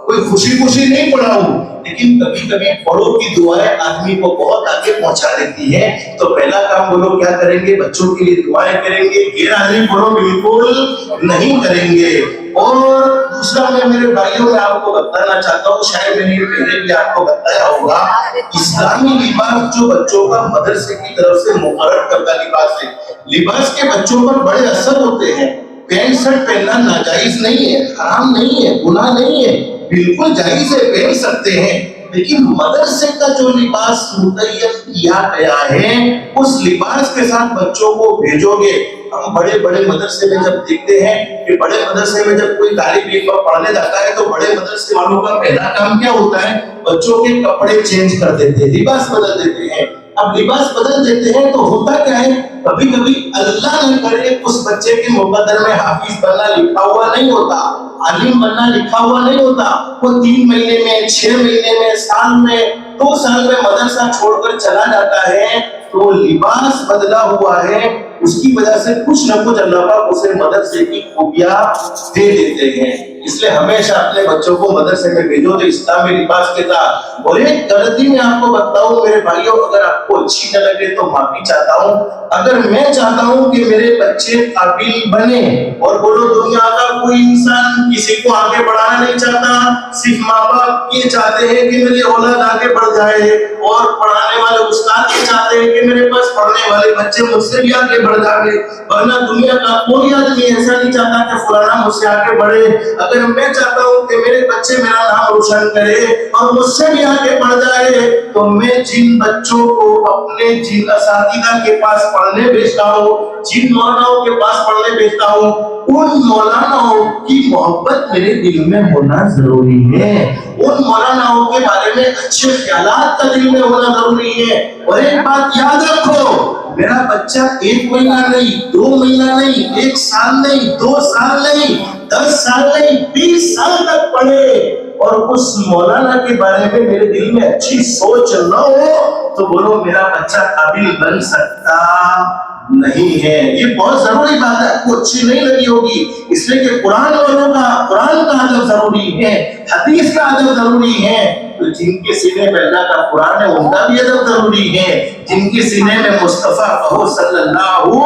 कोई खुशी खुशी नहीं पढ़ा हूँ, लेकिन कभी कभी बड़ों की दुआएं आदमी को बहुत आगे पहुंचा देती है। तो पहला काम बोलो क्या करेंगे, बच्चों के लिए दुआएं करेंगे, गैर हाजिरी बोलो बिल्कुल नहीं करेंगे। और दूसरा मैं मेरे भाइयों में आपको बताना चाहता हूँ, शायद मैंने ये पहले भी आपको बताया होगा, इस्लामी लिबास जो बच्चों का मदरसे की तरफ से मुकर्रर करता लिबास है, लिबास के बच्चों पर बड़े असर होते हैं। पैंट शर्ट पहनना नाजायज नहीं है, हराम नहीं है, गुनाह नहीं है, बिल्कुल जायज है, पहन सकते हैं। लेकिन मदरसे का जो लिबास मुतय्यन किया गया है, उस लिबास के साथ बच्चों को भेजोगे। हम बड़े बड़े मदरसे में जब देखते हैं कि बड़े मदरसे में जब कोई तालिब इल्म पढ़ने जाता है तो बड़े मदरसे वालों का पहला काम क्या होता है, बच्चों के कपड़े चेंज कर देते हैं, लिबास बदल देते हैं। अब लिबास बदल देते हैं तो होता क्या है, कभी कभी अल्लाह न करे उस बच्चे के मुकद्दर में हाफिज बनना लिखा हुआ नहीं होता, आलिम बनना लिखा हुआ नहीं होता। वो 3 महीने में, 6 महीने में, साल में, 2 साल में मदरसा छोड़कर चला जाता है, तो लिबास बदला हुआ है, उसकी वजह से कुछ न कुछ अल्लाह पाक उसे मदरसे की खूबियां दे देते हैं। इसलिए हमेशा अपने बच्चों को मदरसे में भेजो जो इस्लामी लिबास के साथ। और एक गलती मैं आपको बताऊं मेरे भाइयों, अगर आपको अच्छी न लगे तो माफी चाहता हूं। अगर मैं चाहता हूं कि मेरे बच्चे काबिल बने, और बोलो दुनिया का कोई इंसान किसी को आगे बढ़ाना नहीं चाहता, सिर्फ माँ बाप ये चाहते हैं कि मेरी औलाद आगे बढ़ जाए, और पढ़ाने वाले उस्ताद ये चाहते हैं कि मेरे पास पढ़ने वाले बच्चे मुझसे भी आगे बढ़ जाए। वरना दुनिया का कोई आदमी ऐसा नहीं चाहता कि फलाना मुझसे आगे बढ़े। अगर मैं चाहता हूँ कि मेरे बच्चे मेरा नाम रोशन करे और मुझसे भी आगे बढ़ जाए, तो मैं जिन बच्चों को अपने जिन असातिज़ा के पास पढ़ने भेजता हूँ, जिन मौलानाओं के पास पढ़ने भेजता हूँ, उन मौलानाओं की मोहब्बत मेरे दिल में होना जरूरी है। उन मौलानाओं के बारे में अच्छे ख्यालात का दिल में होना जरूरी है। और एक बात याद रखो, मेरा बच्चा 1 महीना नहीं, 2 महीना नहीं, 1 साल नहीं, 2 साल नहीं, 10 साल नहीं, 20 साल तक पढ़े और उस मौलाना के बारे में मेरे दिल में अच्छी सोच न हो, तो बोलो मेरा बच्चा काबिल बन सकता नहीं है। ये बहुत जरूरी बात है, आपको अच्छी नहीं लगी होगी, इसलिए कि कुरान वालों का, कुरान का अदब जरूरी है, हदीस का अदब जरूरी है। तो जिनके सीने में अल्लाह का कुरान है उनका भी अदब जरूरी है, जिनके सीने में मुस्तफा कहो सल्लल्लाहु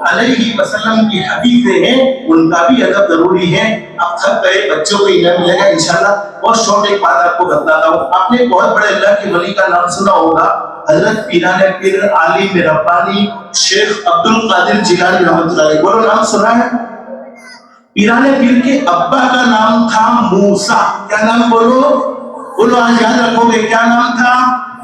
अलैहि वसल्लम की हदीसें हैं उनका भी अदब जरूरी है। अब थक गए, बच्चों को इनाम मिलेगा इंशाल्लाह। बहुत शॉर्ट एक बात आपको बताता हूँ। आपने बहुत बड़े अल्लाह के वली का नाम सुना होगा, हजरत पीराने पीर आलिम रब्बानी शेख अब्दुल कादिर जिलानी रहमतुल्लाह अलैह। बोलो नाम सुना है? पीराने पीर के अब्बा का नाम था मूसा। क्या नाम बोलो? बोलो आज याद रखोगे, क्या नाम था?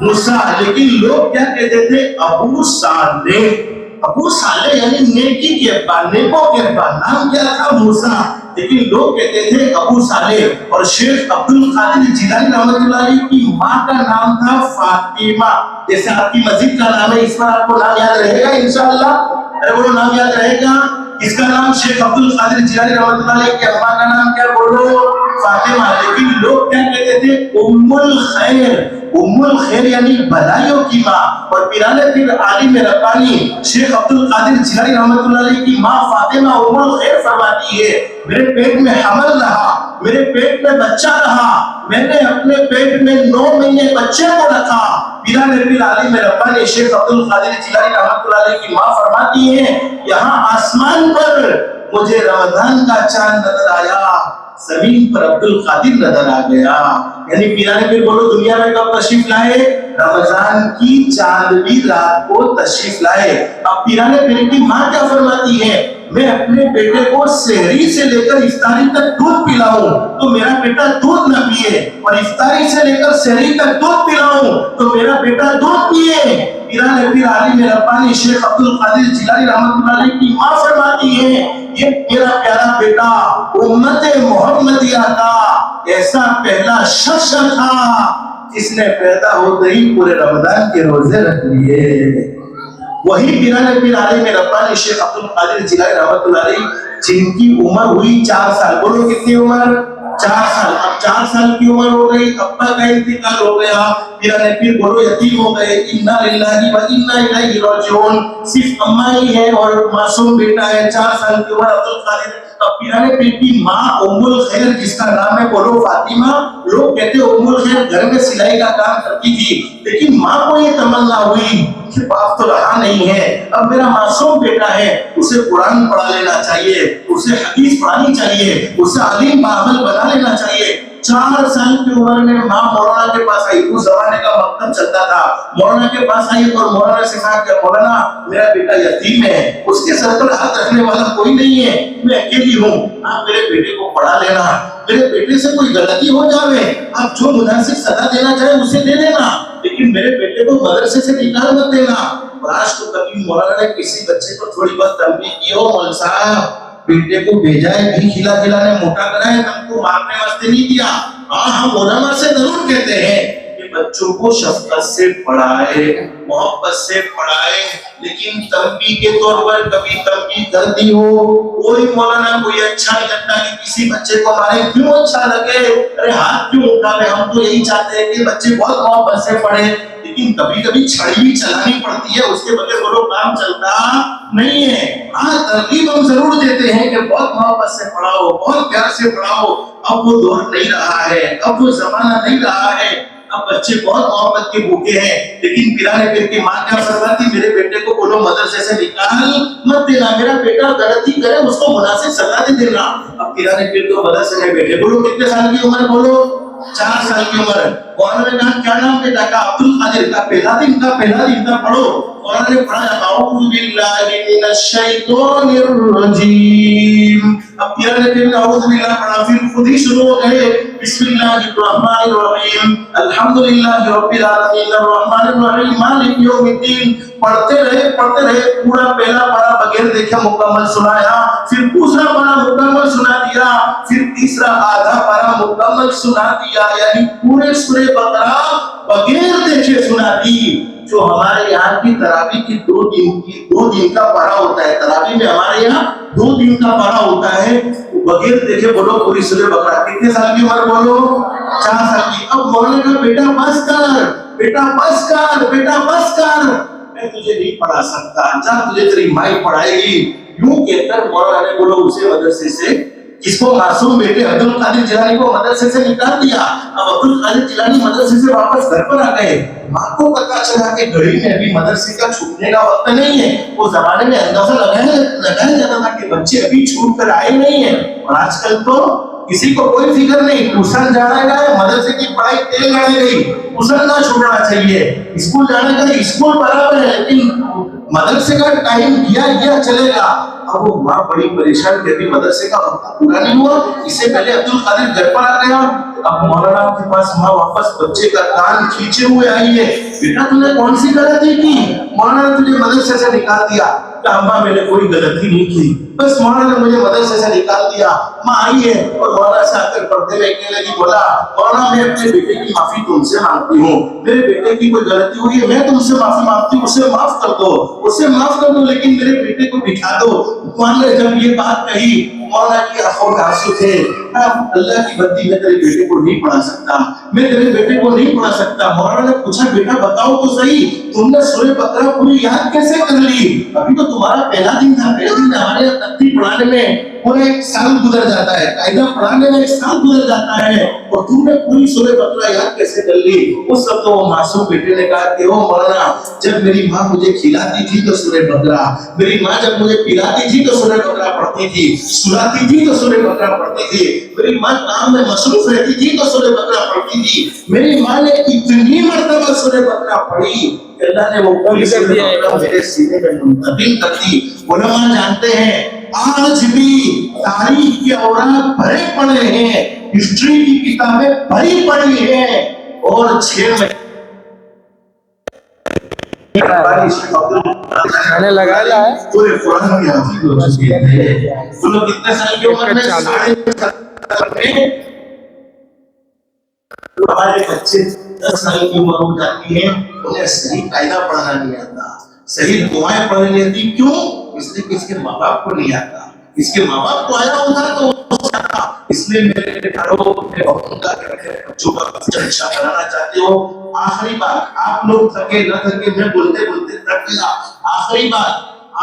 मूसा। लेकिन लोग क्या कहते थे? अबू सालेह। अबू सालेह यानी नेकी के अब्बा, नेकों के अब्बा। नाम क्या था? मूसा। लेकिन लोग कहते थे अबू सालेह। और शेख अब्दुल कादिर जिलानी रहमतुल्लाह अलैह की माँ का नाम था फातिमा। जैसे आपकी मस्जिद का नाम है, इस पर आपको नाम याद रहेगा इंशाअल्लाह। अरे बोलो नाम याद रहेगा। इसका नाम शेख अब्दुल कादिर जिलानी रहमतुल्लाह अलैह के अब्बा का नाम क्या? बोलो फातिमा। लेकिन लोग क्या कहते कहते थे उम्मुल खैर। उम्मुल खैर यानी भलाइयों की माँ। और पिराने पीर आलिम रब्बानी शेख अब्दुल कादिर जिलानी रहमतुल्लाह अलैह की माँ फातिमा उम्मुल खैर फरमाती है, मेरे पेट में हमल रहा, मेरे पेट में बच्चा रहा, मैंने अपने पेट में 9 महीने बच्चे को रखा। पिराने पीर आलिम रब्बानी शेख अब्दुल कादिर जिलानी रहमतुल्लाह अलैह की माँ फरमाती है, यहाँ आसमान पर मुझे रमजान का चांद नजर आया, जमीन पर अब्दुल कादिर नजर आ गया। यानी पिराने पीर बोलो दुनिया में कब तशरीफ लाए? रमजान की चांदनी रात को तशरीफ लाए। अब पिराने पीर की माँ क्या फरमाती है, मैं अपने बेटे को सहरी से लेकर इफ्तारी तक दूध पिलाऊं तो मेरा बेटा दूध न पिए, और इफ्तारी से लेकर सहरी तक दूध पिलाऊं तो मेरा बेटा दूध पिए। पिराने पीर आलिम रब्बानी शेख अब्दुल कादिर जिलानी रहमतुल्लाह अलैह की माँ फरमाती है, ये मेरा प्यारा बेटा उम्मत मोहम्मदिया का ऐसा पहला शख्स था जिसने पैदा होते ही पूरे रमजान के रोजे रख लिए। वही पिराने पीर आलिम रब्बानी शेख अब्दुल कादिर जिलानी रहमतुल्लाह अलैह जिनकी उम्र हुई 4 साल। बोलो कितनी उम्र? 4 साल। अब 4 साल की उम्र हो गई, अब्बा का इंतकाल हो गया, पिराने पीर बोलो यतीम हो गए। इन्ना लिल्लाहि व इन्ना इलैहि राजिऊन। सिर्फ अम्मा ही है और मासूम बेटा है, 4 साल की उम्र अब्दुल कादिर। अब पिराने पीर की माँ उम्मुल खैर जिसका नाम है बोलो फातिमा, लोग कहते उम्मुल खैर घर में सिलाई का काम करती थी, लेकिन माँ को ये तमन्ना हुई कि बाप तो रहा नहीं है, अब मेरा मासूम बेटा है, उसे कुरान पढ़ा लेना चाहिए, उसे हदीस पढ़ानी चाहिए, उसे अलीम बामल बना लेना चाहिए। 4 साल की उम्र में माँ मौलाना के पास आई। उस जमाने का मकतब चलता था। मौलाना के पास आई और मौलाना से कहा कि मौलाना मेरा बेटा यतीम है, उसके सर पर हाथ रखने वाला कोई नहीं है, मैं अकेली हूँ, आप मेरे बेटे को पढ़ा लेना, मेरे बेटे से कोई गलती हो जावे आप जो मुनासिब सजा देना चाहे उसे दे देना, लेकिन मेरे बेटे को मदरसे से निकाल मत देना। और आज तो कभी मौलाना ने किसी बच्चे को थोड़ी बहुत तंबीह की हो, मौलवी साहब बेटे को भेजा है भी खिलाने मोटा कराए, हमको मारने वास्ते नहीं दिया। हाँ हम उलमा से जरूर कहते हैं कि बच्चों को शफकत से पढ़ाए, मोहब्बत से पढ़ाए, लेकिन तंबीह के तौर पर कभी तंबीह कर दी हो, कोई मौलाना कोई अच्छा नहीं लगता कि किसी बच्चे को मारे, क्यों अच्छा लगे, अरे हाथ क्यों उठावे, हम तो यही चाहते हैं कि बच्चे बहुत मोहब्बत से पढ़े, लेकिन कभी कभी छड़ी भी चलानी पड़ती है, उसके बगैर बोलो काम चलता नहीं है। हाँ तरकीब हम जरूर देते हैं कि बहुत मोहब्बत से पढ़ाओ, बहुत प्यार से पढ़ाओ। अब वो दौर नहीं रहा है, अब वो जमाना नहीं रहा है, अब बच्चे बहुत मोहब्बत के भूखे हैं, लेकिन पिराने पीर की माँ क्या फरमाती, मेरे बेटे को बोलो मदरसे से निकाल मत देना, मेरा बेटा गलती करे उसको मुनासिब सजा दे देना। अब पिराने पीर तो मदरसे में बैठे। बोलो कितने साल की उम्र? बोलो 4 साल की उम्र। मौलाना ने कहा क्या नाम बेटा का? अब्दुल कादिर। का पहला दिन का पढ़ो। मौलाना ने पढ़ा अऊज़ु बिल्लाहि मिनश शैतानिर रजीम। अब पिराने पीर ने अऊज़ु बिल्लाह पढ़ा, फिर खुद ही शुरू हो गए बिस्मिल्लाहिर रहमानिर रहीम अल्हम्दुलिल्लाहि रब्बिल आलमीन अर्रहमानिर रहीम मालिक यौमिद्दीन। पढ़ते रहे पूरा पहला पढ़ा बगैर देखे मुकम्मल सुनाया, फिर दूसरा पढ़ा मुकम्मल सुना दिया, फिर तीसरा आधा पढ़ा मुकम्मल सुना दिया, यानी पूरे सूरे बकरा बगैर देखे सुना दी। जो हमारे यहाँ की तरावी की 2 दिन का पढ़ा होता है, तरावी में हमारे यहाँ 2 दिन का पढ़ा होता है, बगैर देखे बोलो पूरी सूरे बकरा। कितने साल की उम्र? बोलो 4 साल की। अब मौलाना का बेटा बस कर, बेटा बस कर, मैं तुझे नहीं पढ़ा सकता, जा तुझे तेरी माई पढ़ाएगी। यूं कहकर मौलाना ने बोलो उसे मदरसे से, किसको? मासूम बेटे अब्दुल कादिर जिलानी को मदरसे से निकाल दिया। अब अब्दुल कादिर जिलानी मदरसे से वापस घर पर आ गए। माँ को पता चला कि घड़ी में अभी मदरसे का छूटने का वक्त नहीं है। वो जमाने में अंदाजा लगाया जाता था कि बच्चे अभी छूट कर आए नहीं है, और आजकल तो किसी को कोई फिक्र नहीं, ट्यूशन जाना है, मदरसे की पढ़ाई तेज लड़ी गई, ट्यूशन ना छूटना चाहिए, स्कूल जाने का स्कूल बराबर है, लेकिन मदरसे का टाइम गया चलेगा। अब वो माँ बड़ी परेशान कहती मदरसे का वक्त पूरा नहीं हुआ, इससे पहले अब्दुल कादिर घर पर आ गया। अब मौलाना के पास माँ वापस बच्चे का कान खींचे हुए आई है, बेटा तूने कौन सी गलती की? मौलाना ने तुझे मदरसे से निकाल दिया। अम्मा मैंने कोई गलती नहीं की, बस मौलाना ने मुझे मदरसे से निकाल दिया। माँ आई है और मौलाना से आकर पर्दे में कहने लगी, बोला मौलाना मैं अपने बेटे की माफी तुमसे मांगती हूँ, मेरे बेटे की कोई गलती हुई है, मैं तुमसे माफी मांगती हूँ, उसे माफ कर दो, लेकिन मेरे बेटे को बिठा दो। मौलाना ने जब ये बात कही, मौलाना की आंखों में आंसू थे। अल्लाह की बंदी, मैं तेरे बेटे को नहीं पढ़ा सकता, मैं तेरे बेटे को नहीं पढ़ा सकता। मौलाना ने पूछा, बेटा बताओ तो सही, तुमने सूरह बकरा पूरी याद कैसे कर ली? अभी तो तुम्हारा पहला दिन था, पहले दिन हमारे यहाँ तकरीर पढ़ाने में पूरा 1 साल गुजर जाता है, कायदा पढ़ाने में 1 साल गुजर जाता है, और तुमने पूरी सूरह बकरा याद कैसे कर ली? उस वक्त तो वो मासूम बेटे ने कहा कि ओ मौलाना, जब मेरी माँ मुझे खिलाती थी तो सूरह बकरा, मेरी माँ जब मुझे पिलाती थी तो सूरह बकरा पढ़ती थी, सुलाती थी तो सूरह बकरा पढ़ती थी, मेरी माँ काम में मसरूफ रहती थी तो सूरह बकरा पढ़ती थी, मेरी माँ ने इतनी मर्तबा सूरह बकरा पढ़ी, अल्लाह ने वो पूरी सूरह बकरा मेरे सीने में मुंतकिल कर दी। उलमा जानते हैं आज भी तारीख के औरात भरे पड़े हैं, हिस्ट्री की किताबें भरी पड़ी हैं, और 6 महीने मैंने लगाया है पूरे कुरान की हाफिज हो चुके थे। वो लोग कितने साल की उम्र में? 7.5 में। हमारे बच्चे 10 साल की उम्र हो जाती है, उन्हें सही कायदा पढ़ना नहीं आता, सही दुआएं पढ़नी नहीं आती। क्यों? इसलिए कि इसके माँ बाप को नहीं आता, इसके माँ बाप को आया होता तो इसलिए मेरे घरों में बच्चों का अच्छा बनाना चाहते हो। आखिरी बात, आप लोग थके न थके, मैं बोलते बोलते थक गया। आखिरी बात,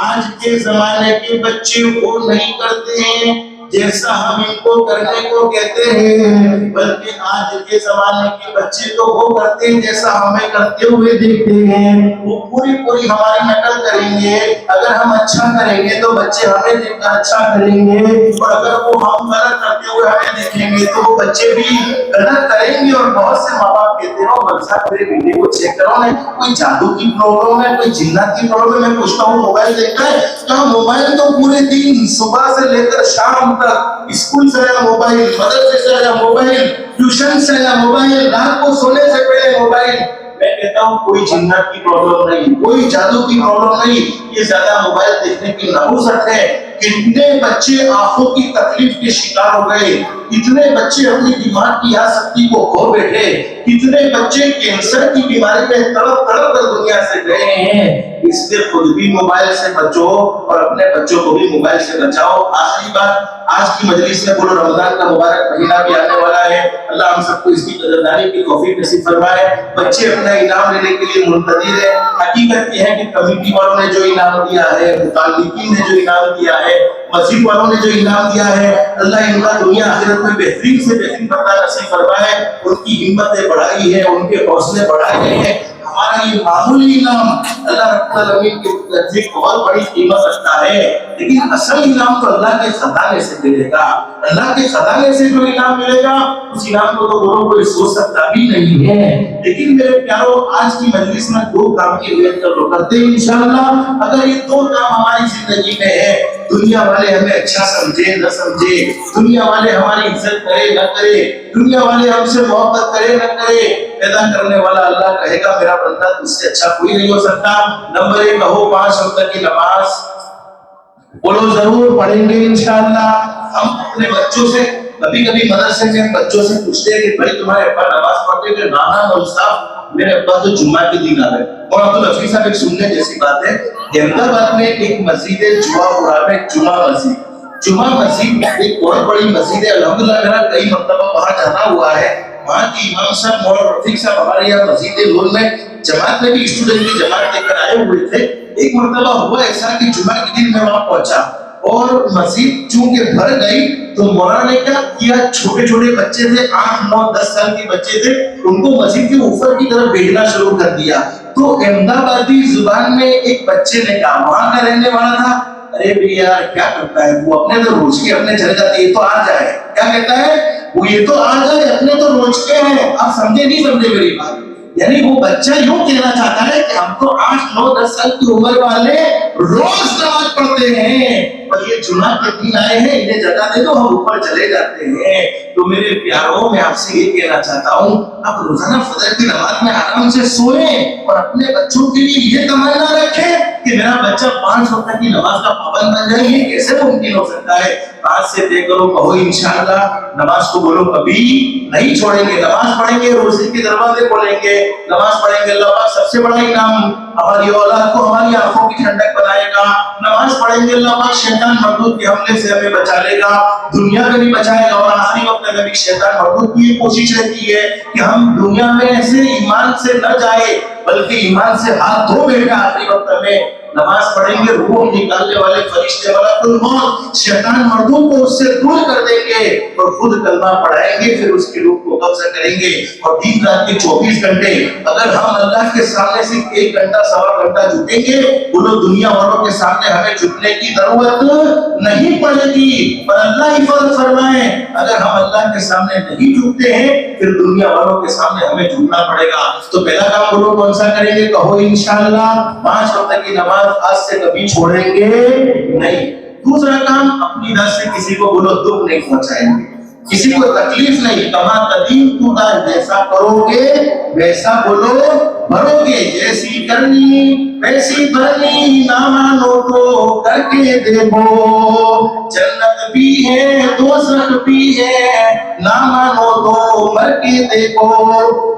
आज के जमाने के बच्चे वो नहीं करते हैं जैसा हम इनको करने को कहते हैं, बल्कि आज के जमाने के बच्चे तो वो करते हैं जैसा हमें करते हुए देखते हैं। वो पूरी पूरी हमारी नकल करेंगे। अगर हम अच्छा करेंगे तो बच्चे हमें देखकर अच्छा करेंगे, और अगर वो हम गलत करते हुए हमें देखेंगे तो वो बच्चे भी गलत करेंगे। और बहुत से माँ बाप कहते हो, बच्चा मेरे बेटे को चेक करो ना, कोई जादू की प्रॉब्लम है, कोई जिन्नात की प्रॉब्लम है। पूछता हूँ मोबाइल देखता है? क्या मोबाइल तो पूरे दिन सुबह से लेकर शाम तक, स्कूल से आया मोबाइल, मदरसे से आया मोबाइल, ट्यूशन से आया मोबाइल, रात को सोने से पहले मोबाइल। मैं कहता हूँ कोई जिन्नात की प्रॉब्लम नहीं, कोई जादू की प्रॉब्लम नहीं, ये ज्यादा मोबाइल देखने की नहुसत है। कितने बच्चे आंखों की तकलीफ के शिकार हो गए, कितने बच्चे अपनी दिमाग की आसक्ति को खो बैठे, कितने बच्चे कैंसर की बीमारी में तड़प तड़प कर दुनिया से गए हैं। इसलिए खुद भी मोबाइल से बचो और अपने बच्चों को भी मोबाइल से बचाओ। आखिरी बात, आज की मजलिस में बोलो, रमजान का मुबारक महीना भी आने वाला है, अल्लाह हम सबको इसकी कदरदानी की तौफीक नसीब फरमाए। बच्चे अपना इनाम लेने के लिए मुंतजिर है। हकीकत यह है कि कमेटी वालों ने जो इनाम दिया है, मुतालिकीन ने जो इनाम दिया है, मस्जिद वालों ने जो इनाम दिया है, अल्लाह इनका दुनिया आखिरत में बेहतरीन से बेहतरीन बदला नसीब फरमाए। उनकी हिम्मतें बढ़ाई है, उनके हौसले बढ़ाए हैं। हमारा ये मामूली इनाम अल्लाह रब्बुल आलमीन के नज़दीक बहुत बड़ी कीमत रखता है, लेकिन असल इनाम तो अल्लाह के खजाने से मिलेगा। अल्लाह के खजाने से जो इनाम मिलेगा, उस इनाम को तो दोनों कोई सोच सकता भी नहीं है। लेकिन मेरे प्यारों, आज की मजलिस में 2 काम की उम्मीद करते हैं इंशाअल्लाह। अगर ये 2 काम हमारी जिंदगी में है, दुनिया वाले हमें अच्छा समझे न समझे, दुनिया वाले हमारी इज्जत करे न करे, दुनिया वाले हमसे मोहब्बत करे न करे, पैदा करने वाला अल्लाह कहेगा मेरा बंदा तुझसे अच्छा कोई नहीं हो सकता। नंबर 1 कहो 5 वक्त की नमाज बोलो जरूर पढ़ेंगे इंशाअल्लाह। हम अपने बच्चों से कभी कभी मदरसे में बच्चों से पूछते हैं कि भाई तुम्हारे अब्बा नमाज पढ़ते हैं? नाना मौलवी साहब, मेरे अब्बा तो जुम्मा के दिन आ गए। और अब्दुल हफीज साहब, एक सुनने जैसी बात है, अहमदाबाद में एक मस्जिद है जुआपुरा में, जुमा मस्जिद। जुमा मस्जिद एक बहुत बड़ी मस्जिद है, अल्हम्दुलिल्लाह मेरा कई मरतबा वहां जाना हुआ है। वहाँ की इमाम साहब मौलाना रफीक साहब हमारे यहाँ मस्जिद नूर में जमात में भी स्टूडेंट की जमात लेकर आए हुए थे। एक मरतबा हुआ ऐसा कि जुमा के दिन मैं वहां पहुंचा और मस्जिद चूंकि भर गई तो मौलाना ने क्या किया, छोटे छोटे बच्चे थे, 8, 9, 10 साल के बच्चे थे, उनको मस्जिद के ऊपर की तरफ भेजना शुरू कर दिया। तो अहमदाबादी जुबान में एक बच्चे ने कहा, वहां का रहने वाला था, अरे भैया यार क्या करता है वो, अपने तो रोज के अपने चले जाते, ये तो आ जाए। क्या कहता है वो, ये तो आ जाए, अपने तो रोज के हैं। आप समझे नहीं समझे मेरी बात? यानी वो बच्चा यूं कहना चाहता है कि हम तो 8, 9, 10 साल की उम्र वाले रोज नमाज पढ़ते हैं, और ये जुमा के दिन आए हैं, इन्हें जगह दे दो, हम ऊपर चले जाते हैं। तो मेरे प्यारों, मैं आपसे ये कहना चाहता हूँ, आप रोजाना फजर की नमाज में आराम से सोएं और अपने बच्चों के लिए ये तमन्ना रखें कि मेरा बच्चा 5 वक्त की नमाज का पाबंद बन जाए। ये कैसे मुमकिन हो सकता है? आज से तय करो, कहो इंशाअल्लाह नमाज को बोलो कभी नहीं छोड़ेंगे, नमाज पढ़ेंगे, रोजी के दरवाजे खोलेंगे, नमाज पढ़ेंगे। अल्लाह पाक सबसे बड़ा इनाम हमारी औलाद को हमारी आंखों की ठंडक बनाएगा। नमाज पढ़ेंगे, अल्लाह पाक शैतान मरदूद के हमले से हमें बचा लेगा, दुनिया में भी बचाएगा। और आखिरी वक्त में भी शैतान मरदूद की कोशिश रहती है कि हम दुनिया में ऐसे ईमान से न जाए, बल्कि ईमान से हाथ धो बैठा। आखिरी वक्त में नमाज पढ़ेंगे, रूह निकालने वाले फरिश्ते मलकुल मौत शैतान मर्दों को उससे दूर कर देंगे और खुद कलमा पढ़ाएंगे, फिर उसकी रूह को कब्जा करेंगे। और दिन रात के 24 घंटे अगर हम अल्लाह के सामने सिर्फ 1 घंटा सवा घंटा झुकेंगे, बोलो दुनिया वालों के सामने हमें झुकने की जरूरत नहीं पड़ेगी। पर अल्लाह हिफाजत फरमाए, अगर हम अल्लाह के सामने नहीं झुकते हैं, फिर दुनिया वालों के सामने हमें झुकना पड़ेगा। तो पहला काम बोलो कौन सा करेंगे? कहो इंशाअल्लाह 5 वक्त की नमाज आज से कभी छोड़ेंगे नहीं। दूसरा काम, अपनी तरफ से किसी को बोलो दुख नहीं पहुंचाएंगे, किसी को तकलीफ नहीं। कमा कदीम तुदा, जैसा करोगे वैसा बोलो भरोगे। जैसी करनी वैसी भरनी, ना मानो तो करके देखो। जन्नत भी है दोज़ख भी है, ना मानो तो मर के देखो।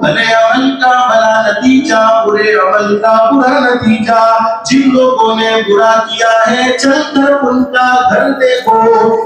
भले अमल का भला नतीजा, बुरे अमल का बुरा नतीजा। जिन लोगों ने बुरा किया है चलकर उनका घर देखो।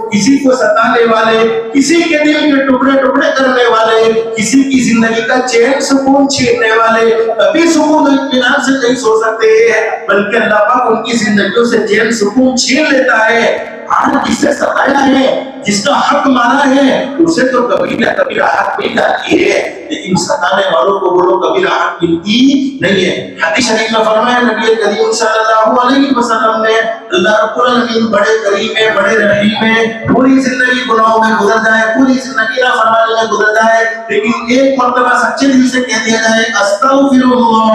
किसी को सताने वाले, किसी के दिल के टुकड़े टुकड़े करने वाले, किसी की जिंदगी का चैन सुकून छीनने वाले, कभी सुकून इत्मीनान से नहीं सो सकते हैं, बल्कि अल्लाह पाक उनकी जिंदगियों से चैन सुकून छीन लेता है। आज जिससे सताया है, जिसका हक मारा है, उसे तो कभी ना कभी राहत मिल जाती है, लेकिन सताने वालों को बोलो कभी राहत मिलती नहीं है। हदीस शरीफ में फरमाया नबी करीम सल्लल्लाहु अलैहि वसल्लम ने, अल्लाह रब्बुल आलमीन बड़े करीम है, बड़े रहीम है। पूरी जिंदगी गुनाहों में गुजर जाए, पूरी जिंदगी नाफरमानी में गुजर जाए, लेकिन एक मर्तबा सच्चे दिल से कह दिया जाए अस्तगफिरुल्लाह,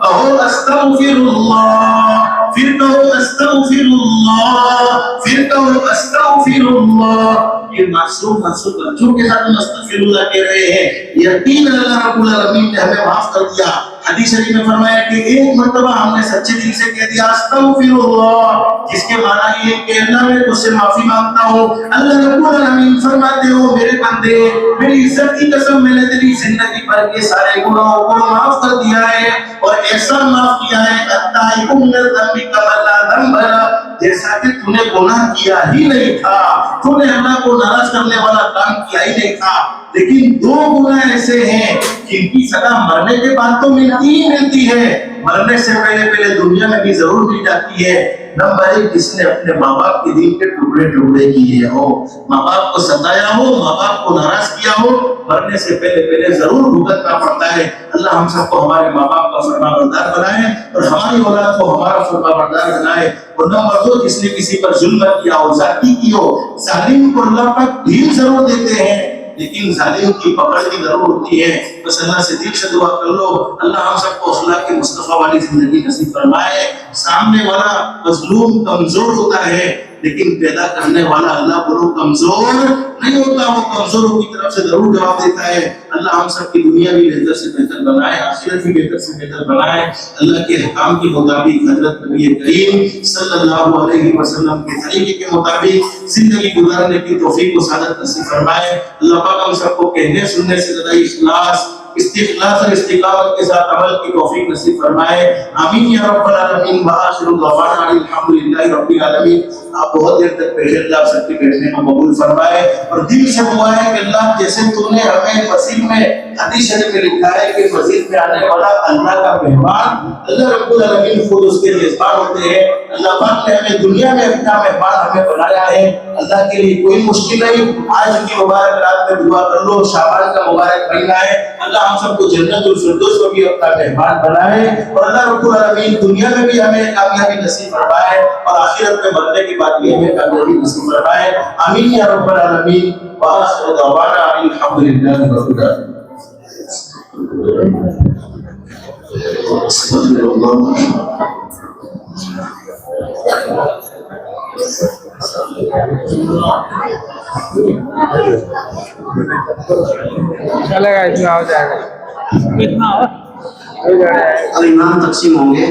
कहो अस्तगफिरुल्लाह, फिर कहो अस्तगफिरुल्लाह, फिर कहो अस्तगफिरुल्लाह। ये मासूम बच्चों के साथ अस्तगफिरुल्लाह कह रहे हैं। यकीन अल्लाह रब्बुल आलमीन ने हमें माफ कर दिया। हदीस शरीफ में फरमाया कि एक मर्तबा हमने सच्चे दिल से कह दिया अस्तगफिरुल्लाह, जिसके माना ये कि अल्लाह मैं तुझसे माफी मांगता हूँ। अल्लाह रब्बुल आलमीन फरमाते हो मेरे बंदे, मेरी इज्जत की कसम, मैंने तेरी जिंदगी भर के सारे गुनाहों को माफ कर दिया है, और ऐसा माफ किया है अत्ताइबु मिनल ज़ंबि कमा ला ज़ंब लह, जैसा कि तूने गुनाह किया ही नहीं था, तूने अल्लाह को नाराज करने वाला काम किया ही नहीं था। लेकिन 2 गुनाह ऐसे हैं जिनकी सजा मरने के बाद तो मिलती ही मिलती है, मरने से पहले दुनिया में भी जरूर मिल जाती है। नंबर 1, जिसने अपने माँ बाप के दिल के टुकड़े टुकड़े किए हो, माँ बाप को सताया हो, माँ बाप को नाराज किया हो, मरने से पहले जरूर भुगतना पड़ता है। अल्लाह हम सबको हमारे माँ बाप का फरमाबरदार बनाए और हमारी औलाद को हमारा फरमाबरदार बनाए। और नंबर 2, जिसने किसी पर जुल्म किया हो, जाती की हो, जालिम को अल्लाह पाक ढील जरूर देते हैं, लेकिन जालिम की पकड़ की जरूर होती है। बस अल्लाह से दिल से दुआ कर लो, अल्लाह हम सबको अखलाक के मुस्तफा वाली जिंदगी नसीब फरमाए। सामने वाला मजलूम कमजोर होता है, लेकिन पैदा करने वाला अल्लाह बोलो कमजोर नहीं होता, वो कमजोरों की तरफ से जरूर जवाब देता है। अल्लाह हम सब की दुनिया भी बेहतर से बेहतर बनाए, आखिरत भी बेहतर से बेहतर बनाए। अल्लाह के हुक्म के मुताबिक हजरत नबी करीम सल्लल्लाहु अलैहि वसल्लम के तरीके के मुताबिक जिंदगी गुजारने की तौफीक को सादत नसीब फरमाए। अल्लाह पाक हम सबको कहने सुनने से ज्यादा इखलास, इस्तिखलास और इस्तिकामत के साथ अमल की तौफीक नसीब फरमाए। आमीन या रब्बल आलमीन। व आखिरु दअवाना अल्हम्दुलिल्लाहि रब्बिल आलमीन। आप बहुत देर तक बैठे, अल्लाह सबके बैठने को कबूल फरमाए और दिल से दुआ है कि अल्लाह जैसे तूने हमें मसीह में हदीस शरीफ में लिखा है कि मस्जिद में आने वाला अल्लाह का मेहमान अल्लाह रब्बुल आलमीन खुद उसके मेजबान होते हैं। अल्लाह पाक ने हमें दुनिया में अपना मेहमान हमें बनाया है, अल्लाह के लिए कोई मुश्किल नहीं। आज की मुबारक रात में दुआ कर लो, शाबान का मुबारक महीना है, अल्लाह हम सबको जन्नतुल फिरदौस में भी अपना मेहमान बनाए और अल्लाह रब्बुल आलमीन दुनिया में भी हमें कामयाबी नसीब फरमाए और आखिरत में मरने के बाद भी हमें कामयाबी नसीब फरमाए। आमीन या रब्बल आलमीन। व आखिरु दअवाना अल्हम्दुलिल्लाहि रब्बिल आलमीन। चलेगा, इसमें हो जाएगा, कितना हो जाएगा। अब इमाम तकसीम होंगे।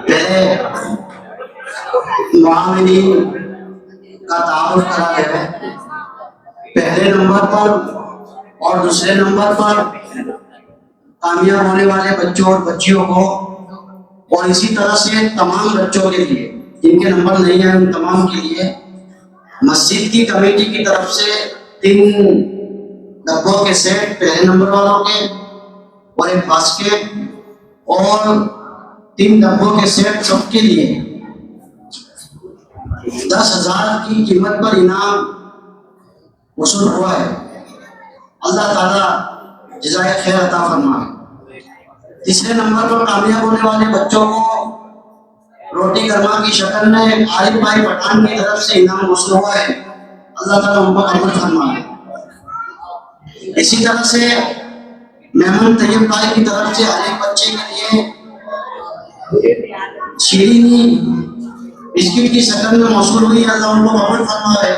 पहले मुआमिनीन का तारुफ करा है, पहले नंबर पर और दूसरे नंबर पर कामयाब होने वाले बच्चों और बच्चियों को, और इसी तरह से तमाम बच्चों के लिए जिनके नंबर नहीं है उन तमाम के लिए मस्जिद की कमेटी की तरफ से 3 डब्बों के सेट पहले नंबर वालों के और एक बास्केट और 3 डब्बों के सेट सबके लिए 10,000 की कीमत पर इनाम वसूल हुआ है। अल्लाह ताला जज़ाए खैर अता फरमाए। तीसरे नंबर पर कामयाब होने वाले बच्चों को रोटी गरमा की शक्ल में आरिफ भाई पठान की तरफ से इनाम वसूल हुआ है। अल्लाह ताला उन पर अमल फरमाए। इसी तरह से मेहमान तैयब भाई की तरफ से हर एक बच्चे के लिए शीरीनी बिस्किट की शक्ल में मौसूल हुई। अल्लाह उनको कबूल फरमाए।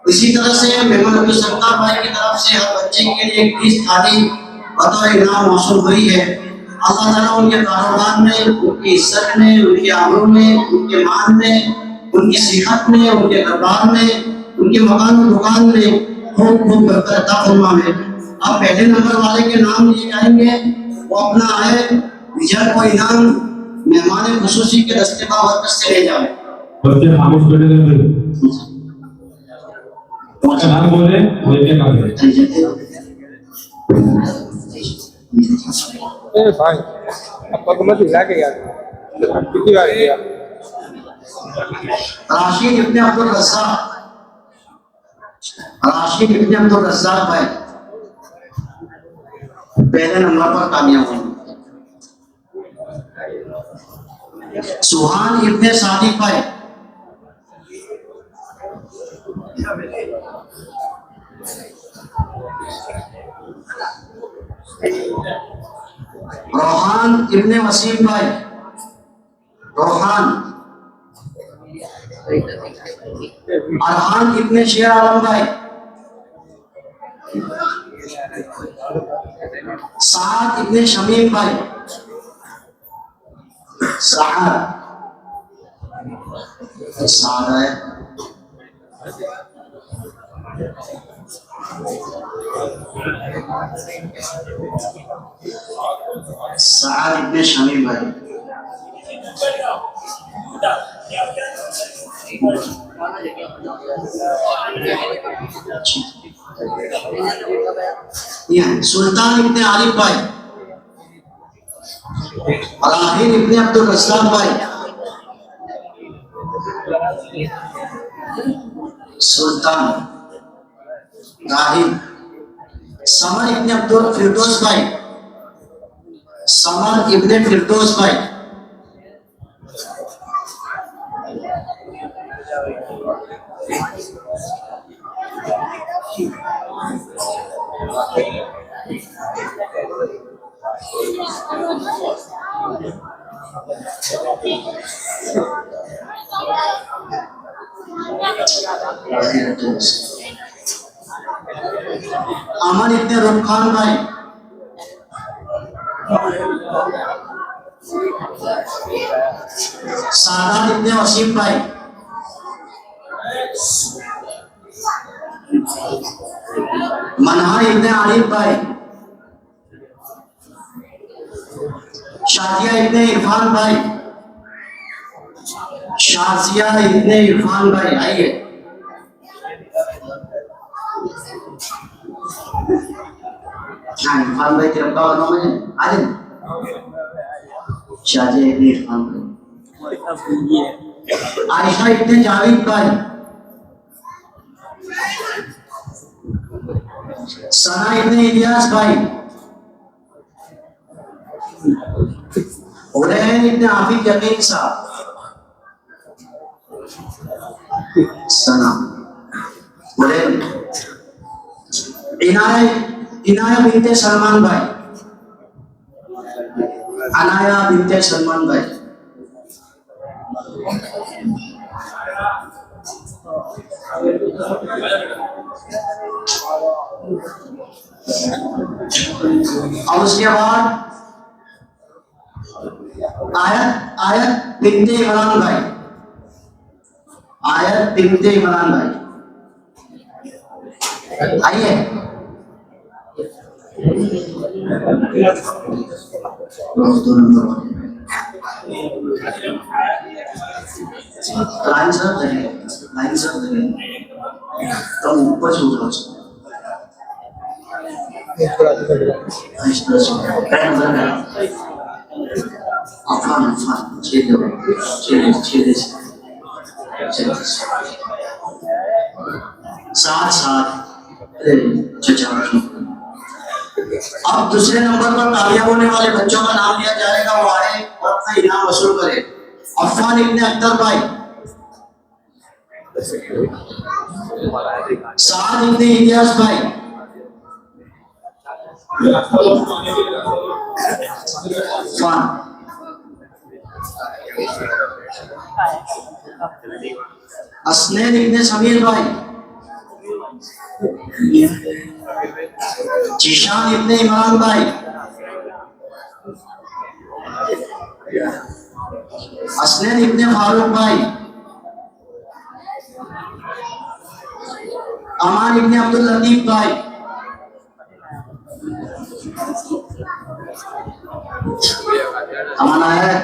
इसी तरह से मेहमान अब्दुल सत्तार भाई की तरफ से हर बच्चे के लिए 20 थाली बतौर इनाम मौसूल हुई है। अल्लाह ताला उनके कारोबार में, उनकी इज्जत में, उनके आबरू में, उनके मान में, उनकी सेहत में, उनके दरबार में, उनके मकान दुकान में खूब खूब बरकत अता फरमाए। अब पहले नंबर वाले के नाम लिए जाएंगे, वो अपना है रिजल्ट को इनाम मेहमान खुसूसी के दस्ते बाबरकत से ले जाए। बच्चे खामोश बैठे रहते, उनका नाम बोले लेके ना ए भाई अब पग मत हिला के यार, कितनी बार किया। राशिद इब्ने अब्दुल रज़्ज़ाक, राशिद इब्ने अब्दुल रज़्ज़ाक भाई पहले नंबर पर कामयाब हुए। सुहान इब्ने सादिक भाई, रोहान इब्ने वसीम भाई, रोहान, अरहान इब्ने शेर आलम भाई, साद इब्ने शमीम भाई, साद है साद इब्ने शमीम भाई, सुल्तान इब्ने आरिफ भाई, राहिल इब्ने अब्दुल रज़्ज़ाक भाई, सुल्तान राहिल, समर इब्ने अब्दुल फिरदौस भाई, समर इब्ने फिरदौस भाई, अमन इब्ने रूप खान भाई, सादात इब्ने वसीम भाई, मनहा इब्ने आरिफ भाई, शाजिया इब्ने इरफान भाई, शाजिया इब्ने इरफान भाई आइए। इरफान भाई तेरे का नाम है आ जाए। शाजिया इब्ने इरफान भाई, आयशा इब्ने जावेद भाई, सना इब्ने इलियास भाई, हुरैन इब्ने आफिफ यकीन साहब, सना हुरैन, इनाया बिनते सलमान भाई, अनाया बिनते सलमान भाई, और उसके बाद आयत बिनते इमरान भाई, आयत बिनते इमरान भाई आइए। लाइन सब देंगे तब ऊपर से उठा उसको इस तरह से अफान छेदे साथ अब दूसरे नंबर पर कामयाब होने वाले बच्चों का नाम लिया जाएगा, वो आए और अपना इनाम वसूल करे। अफान इब्ने अख्तर भाई, साद इब्ने इलियास भाई, अफान, असनैन इब्ने समीर भाई, जीशान इब्ने इमरान भाई, असनैन इब्ने फारूक भाई, अमान इब्ने अब्दुल लतीफ भाई, अमान आया है,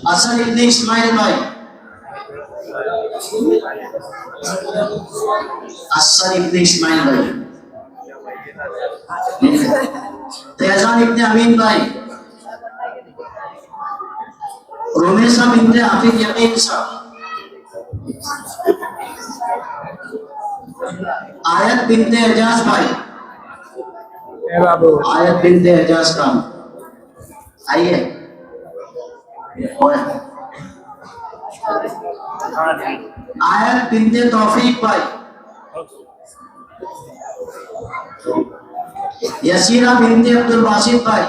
असन इब्ने इस्माइल भाई, असन इब्ने इस्माइल भाई, तेजान इब्ने अमीन भाई, रोमेसा बिन्ते हाफिज यकीन साहब, आयत बिन्ते एजाज भाई, आयत बिन्ते एजाज खान आइए, आयत बिन्ते तौफीक भाई, यसीरा बिन्ते अब्दुल बासित भाई,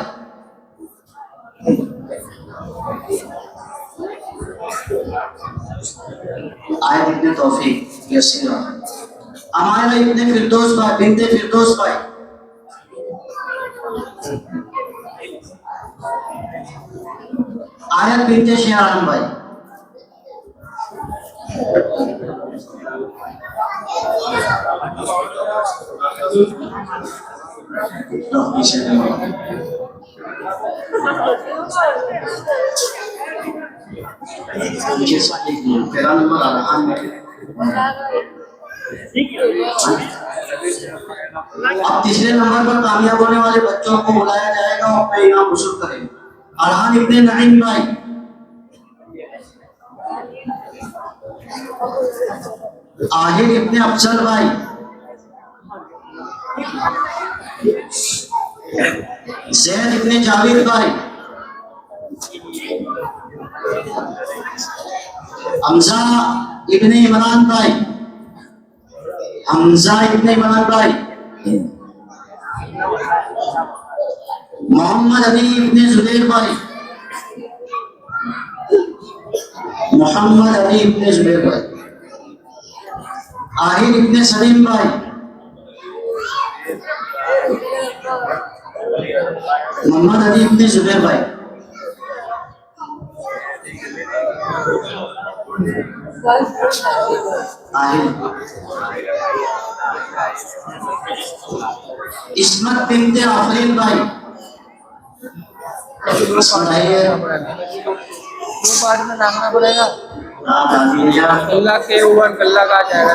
आयत इब्ने तौफीक यसीरा, अमायरा इब्ने फिरदौस भाई बिन्ते फिरदौस भाई, आयत बिन्ते शेरान भाई, तेरा नंबर आ रहा है। अब तीसरे नंबर पर कामयाब होने वाले बच्चों को बुलाया जाएगा और अपना इनाम वसूल करेंगे। अरहान इब्ने नईम भाई, आहिर इब्ने अफजल भाई, ज़ैद इब्ने जावेद भाई, हमजा इब्ने इमरान भाई, हमजा इब्ने इमरान भाई, मोहम्मद अली इब्ने जुबैर भाई, मोहम्मद अली इब्ने जुबैर भाई, आहिर इब्ने सलीम भाई, मोहम्मद अली इब्ने जुबैर भाई, आहिर, इस्मत बिन्ते आफरीन भाई, दो पार्ट में नामना पड़ेगा। कल्ला के ऊपर कल्ला का जाएगा।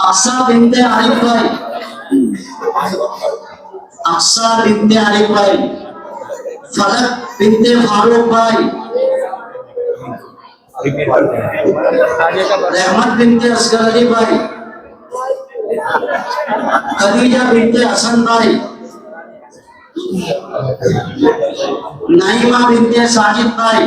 अक्सा बिन्ते आरिफ भाई, अक्सा बिन्ते आरिफ भाई, फलक बिन्ते फारूक भाई, रहमत बिन्ते असगर अली भाई, खदीजा बिन्ते हसन भाई, नाइमा बिन्ते साजिद भाई,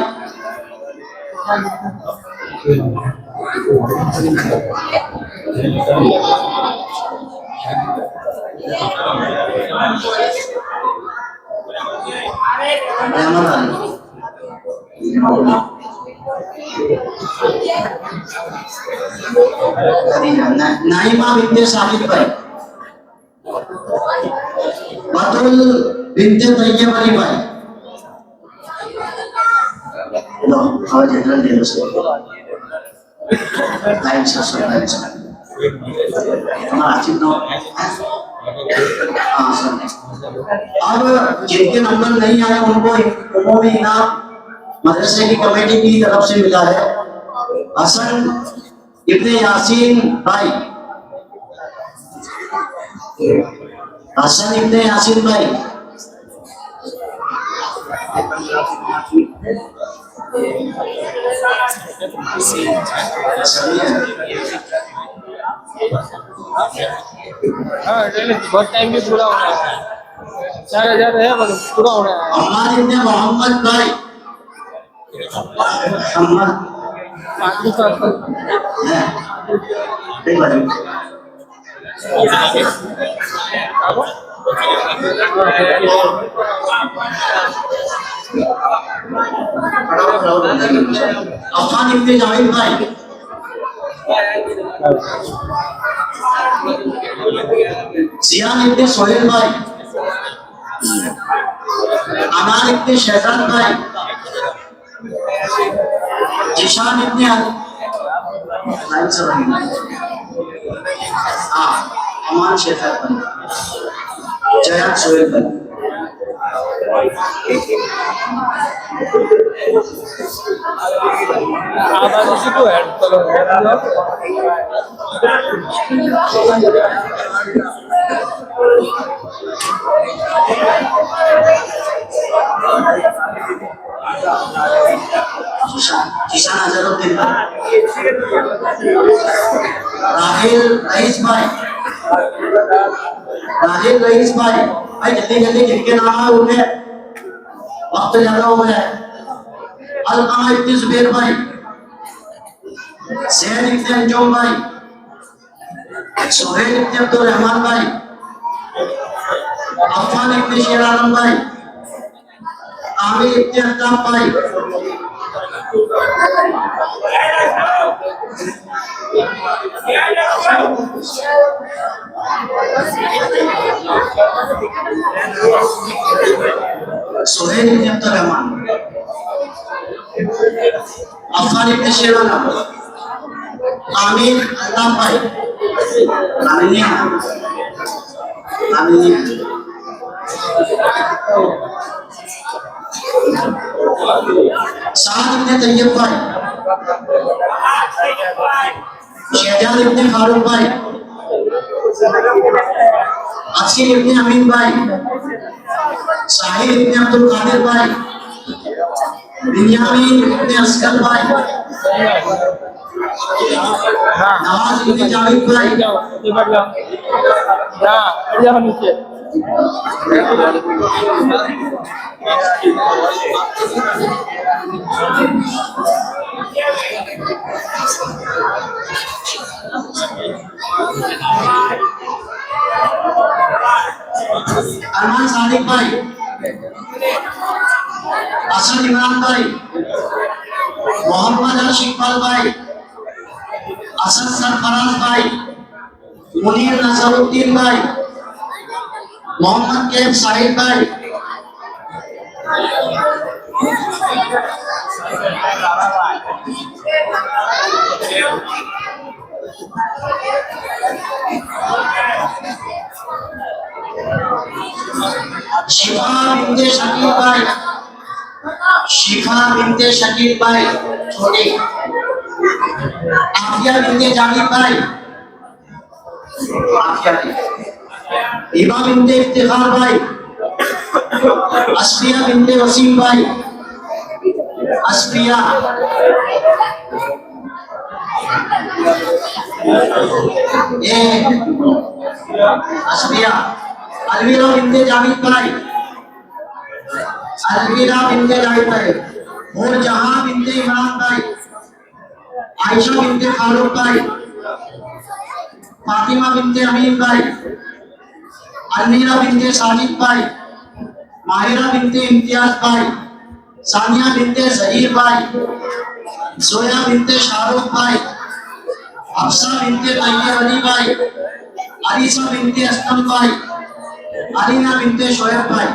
नाइमा बिन्ते साजिद भाई, बतुल बिन्ते तैयब अली भाई, लो आवाज इधर दे दो लाइन से हमारा चिन्ह हाँ सर। अब जिनके नंबर नहीं आए उनको उन्होंने इनाम मदरसे की कमेटी की तरफ से मिला है। हसन इब्ने यासीन भाई, हसन इब्ने यासीन भाई, हाँ बहुत टाइम भी पूरा होना है, 4000 है मतलब पूरा होना है। अम्मार इब्ने मोहम्मद भाई, अम्मार है, एक बार अफान इब्ने जावेद भाई, जियान इब्ने सोहेल भाई, अमान इब्ने शहजाद भाई, जिशान इब्ने अमान शहजाद भाई, जयान सोहेल भाई। आबादी से तो है चलो किसान अजहरुद्दीन भाई, राहिल रईस भाई, राहिल रईस भाई, भाई जल्दी जल्दी जिनके नाम है उन्हें वक्त ज्यादा हो गया है। अलकमा इब्ने जुबैर भाई, सैयद इब्ने अंजुम भाई, सुहेल इब्ने अब्दुल रहमान भाई, अफान इब्ने शेर आलम भाई, आमिर इब्ने अल्ताफ भाई, सुहेल इब्ने अब्दुल रहमान, अफान इब्ने शेर आलम, आमिर अल्ताफ भाई, आमीन। साद इब्ने तैयब भाई, शहजाद इब्ने फारूक भाई, असीर इब्ने अमीन भाई, साहिल इब्ने अब्दुल कादिर भाई, बिन्यामीन इब्ने असगर भाई, नवाज इब्ने जावेद भाई, नीचे अरमान सादिक भाई, असद इमरान भाई, मोहम्मद अर्श इकबाल भाई, असद सरफराज भाई, मुनीर नजरुद्दीन भाई, मोहम्मद कैफ साहिब भाई, शिफा बिनते शकील भाई, शिफा बिनते शकील भाई छोटी, आफिया बिनते जावेद भाई, आफिया हिबा बिनते इफ्तिखार भाई, अस्फिया बिनते वसीम भाई, अस्फिया ये अस्फिया, अलवीरा बिनते जावेद भाई, अलवीरा बिनते जावेद भाई, और जहां बिनते इमरान भाई, आयशा बिनते फारूक भाई, फातिमा बिनते अमीन भाई, अलमीरा बिनते साजिद भाई, माहिरा बिनते इम्तियाज भाई, सानिया बिनते जहीर भाई, जोया बिनते शाहरुख भाई, हफ्सा बिनते तैयब अली भाई, अलीसा बिनते असलम भाई, अलीना बिनते शोएब भाई।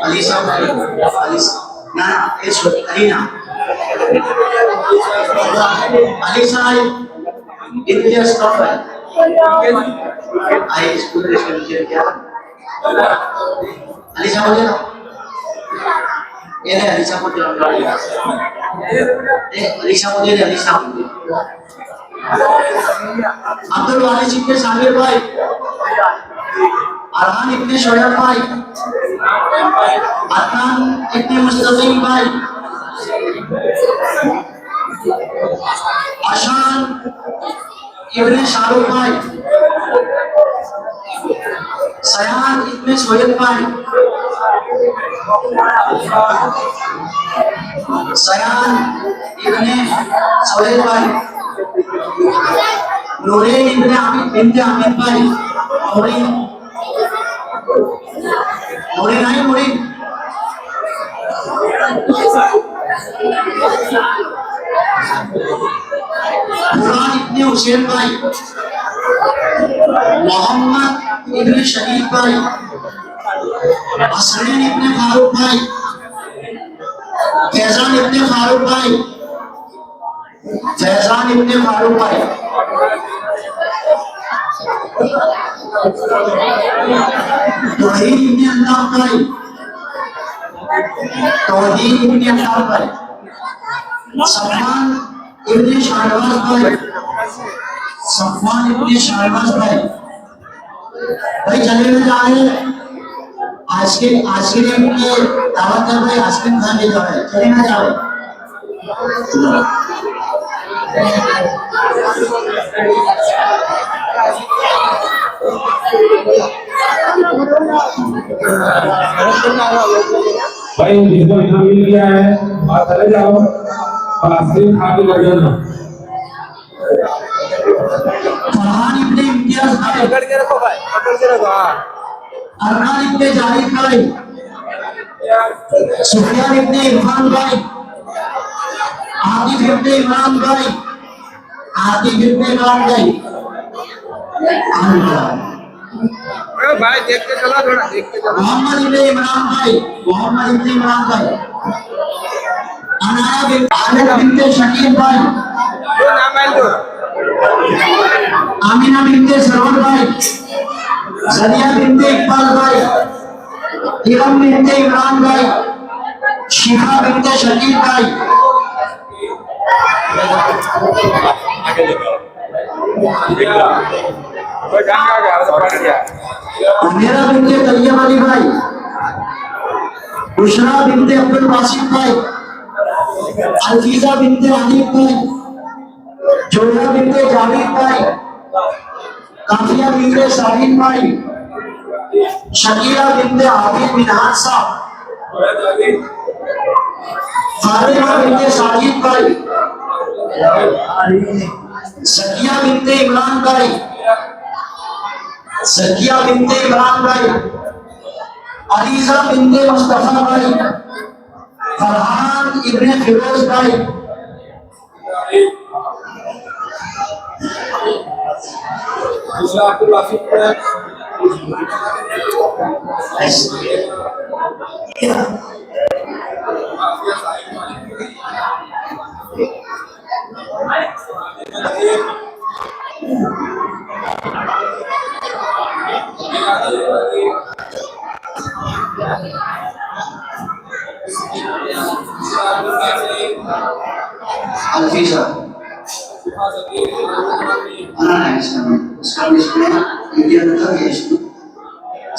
अलीसा ना अलीना अलीसा इतिहास कब है आई स्कूल के क्या अलीसा बोले ना ये है अलीसा को जो अलीसा मुझे अलीसा अब्दुल वारिस इब्ने साबिर भाई अरहान इब्ने शोएब भाई अदनान इब्ने मुस्तकीम भाई आशान इब्ने शाहरुख भाई सयान इब्ने सोहेल भाई सयान इब्ने सोहेल भाई नूरेन इब्ने आमिर बिनते आमिर भाई नूरेन नूरेन आई नूरेन मुराद इब्ने हुसैन भाई मोहम्मद इब्ने शरीफ भाई हसनैन इब्ने फारूक भाई फैजान इब्ने फारूक भाई फैजान इब्ने फारूक भाई तौहीद इब्ने अल्लाह भाई तौहीद इब्ने अल्लाह भाई सफवान इब्ने शाहनवाज भाई सफवान इब्ने शाहनवाज भाई भाई चले में जा रहे आइसक्रीम के दावत कर भाई आइसक्रीम खाने जा रहे चले ना जाओ भाई जिसको इनाम मिल गया है आप चले जाओ और आइसक्रीम खा के लग जाना। फरहान इब्ने इम्तियाज भाई पकड़ के रखो भाई, पकड़ के रखो। हाँ अरमान इब्ने जाहिद भाई सुफियान इब्ने इरफान भाई आतिफ इब्ने इमरान भाई आतिफ इब्ने इमरान भाई अरे भाई देख के चलो, थोड़ा देख के चलो। मोहम्मद इब्ने इमरान भाई मोहम्मद इब्ने इमरान भाई अनाया बिनते शकील भाई जो नाम है तो आमिना बिनते सरवर भाई सदिया बिनते इकबाल भाई इरम बिनते इमरान भाई शिफा बिनते शकील भाई कोई गाना गा तो पढ़ दिया। मेरा बिनते तैयब अली भाई बुशरा बिनते अब्दुल वासिफ भाई अलफीजा बिनते आदिब भाई जोया बिनते जावेद भाई काफिया बिनते साहिल भाई शकीला बिनते आबिद बिन हासा फातिमा बिनते साजिद भाई सकिया बिनते इमरान भाई सकिया बिनते इमरान भाई अलीजा बिनते मुस्तफा भाई फरहान इब्ने फिरोज भाई अब्दुल वासिफ अलफीजा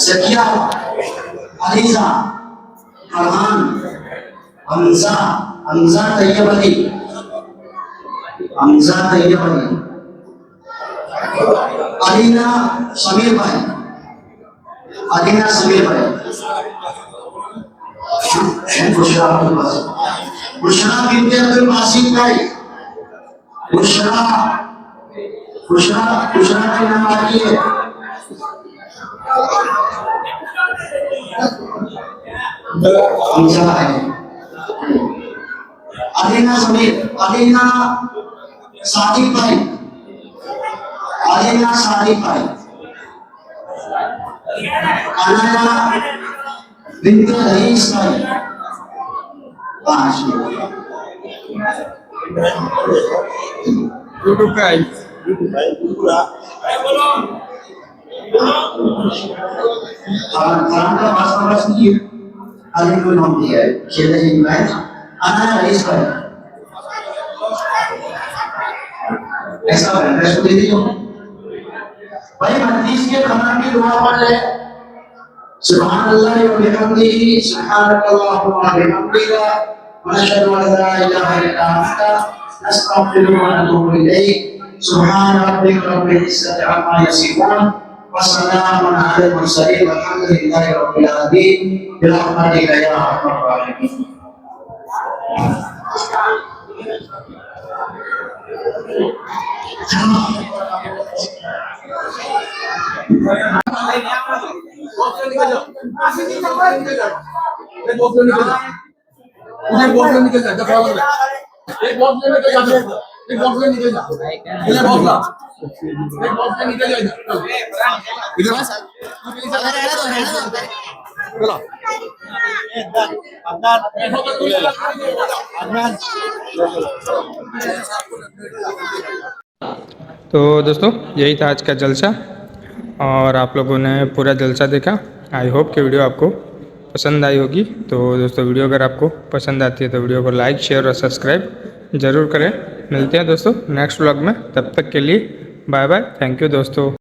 सकिया अलीजा फरहान हमजा हमजा तैयब अली हमजा तैयब अली अलीना समीर भाई अलीना समीर भाई बुशरा बिनते अब्दुल वासिफ भाई बुशरा बुशरा बुशरा के नाम आती है हमजा है अलीना समीर अलीना सादिक भाई अलीना सादिक भाई अनाया बिनते रईस भाई यूट्यूब पे आई का वास्तव की अली को नाम दिया है शेर जी में अनाया रईस भाई ऐसा एड्रेस दे दियो भाई मदीस के खबर की दुआ पढ़ ले सुभान अल्लाह व बिहम्दिही सुब्हानकल्लाहुम्मा व बिहम्दिका व नशहदु अन ला इलाहा इल्ला अंता नस्तगफिरुका व नतूबु इलैक सुभान रब्बिका रब्बिल इज्जति अम्मा यसिफून व सलामुन अलल मुरसलीन वल्हम्दुलिल्लाहि रब्बिल आलमीन बिरहमतिका या अरहमर राहिमीन। तो दोस्तों यही था आज का जलसा और आप लोगों ने पूरा जलसा देखा। आई होप कि वीडियो आपको पसंद आई होगी। तो दोस्तों वीडियो अगर आपको पसंद आती है तो वीडियो को लाइक शेयर और सब्सक्राइब ज़रूर करें। मिलते हैं दोस्तों नेक्स्ट व्लॉग में, तब तक के लिए बाय बाय। थैंक यू दोस्तों।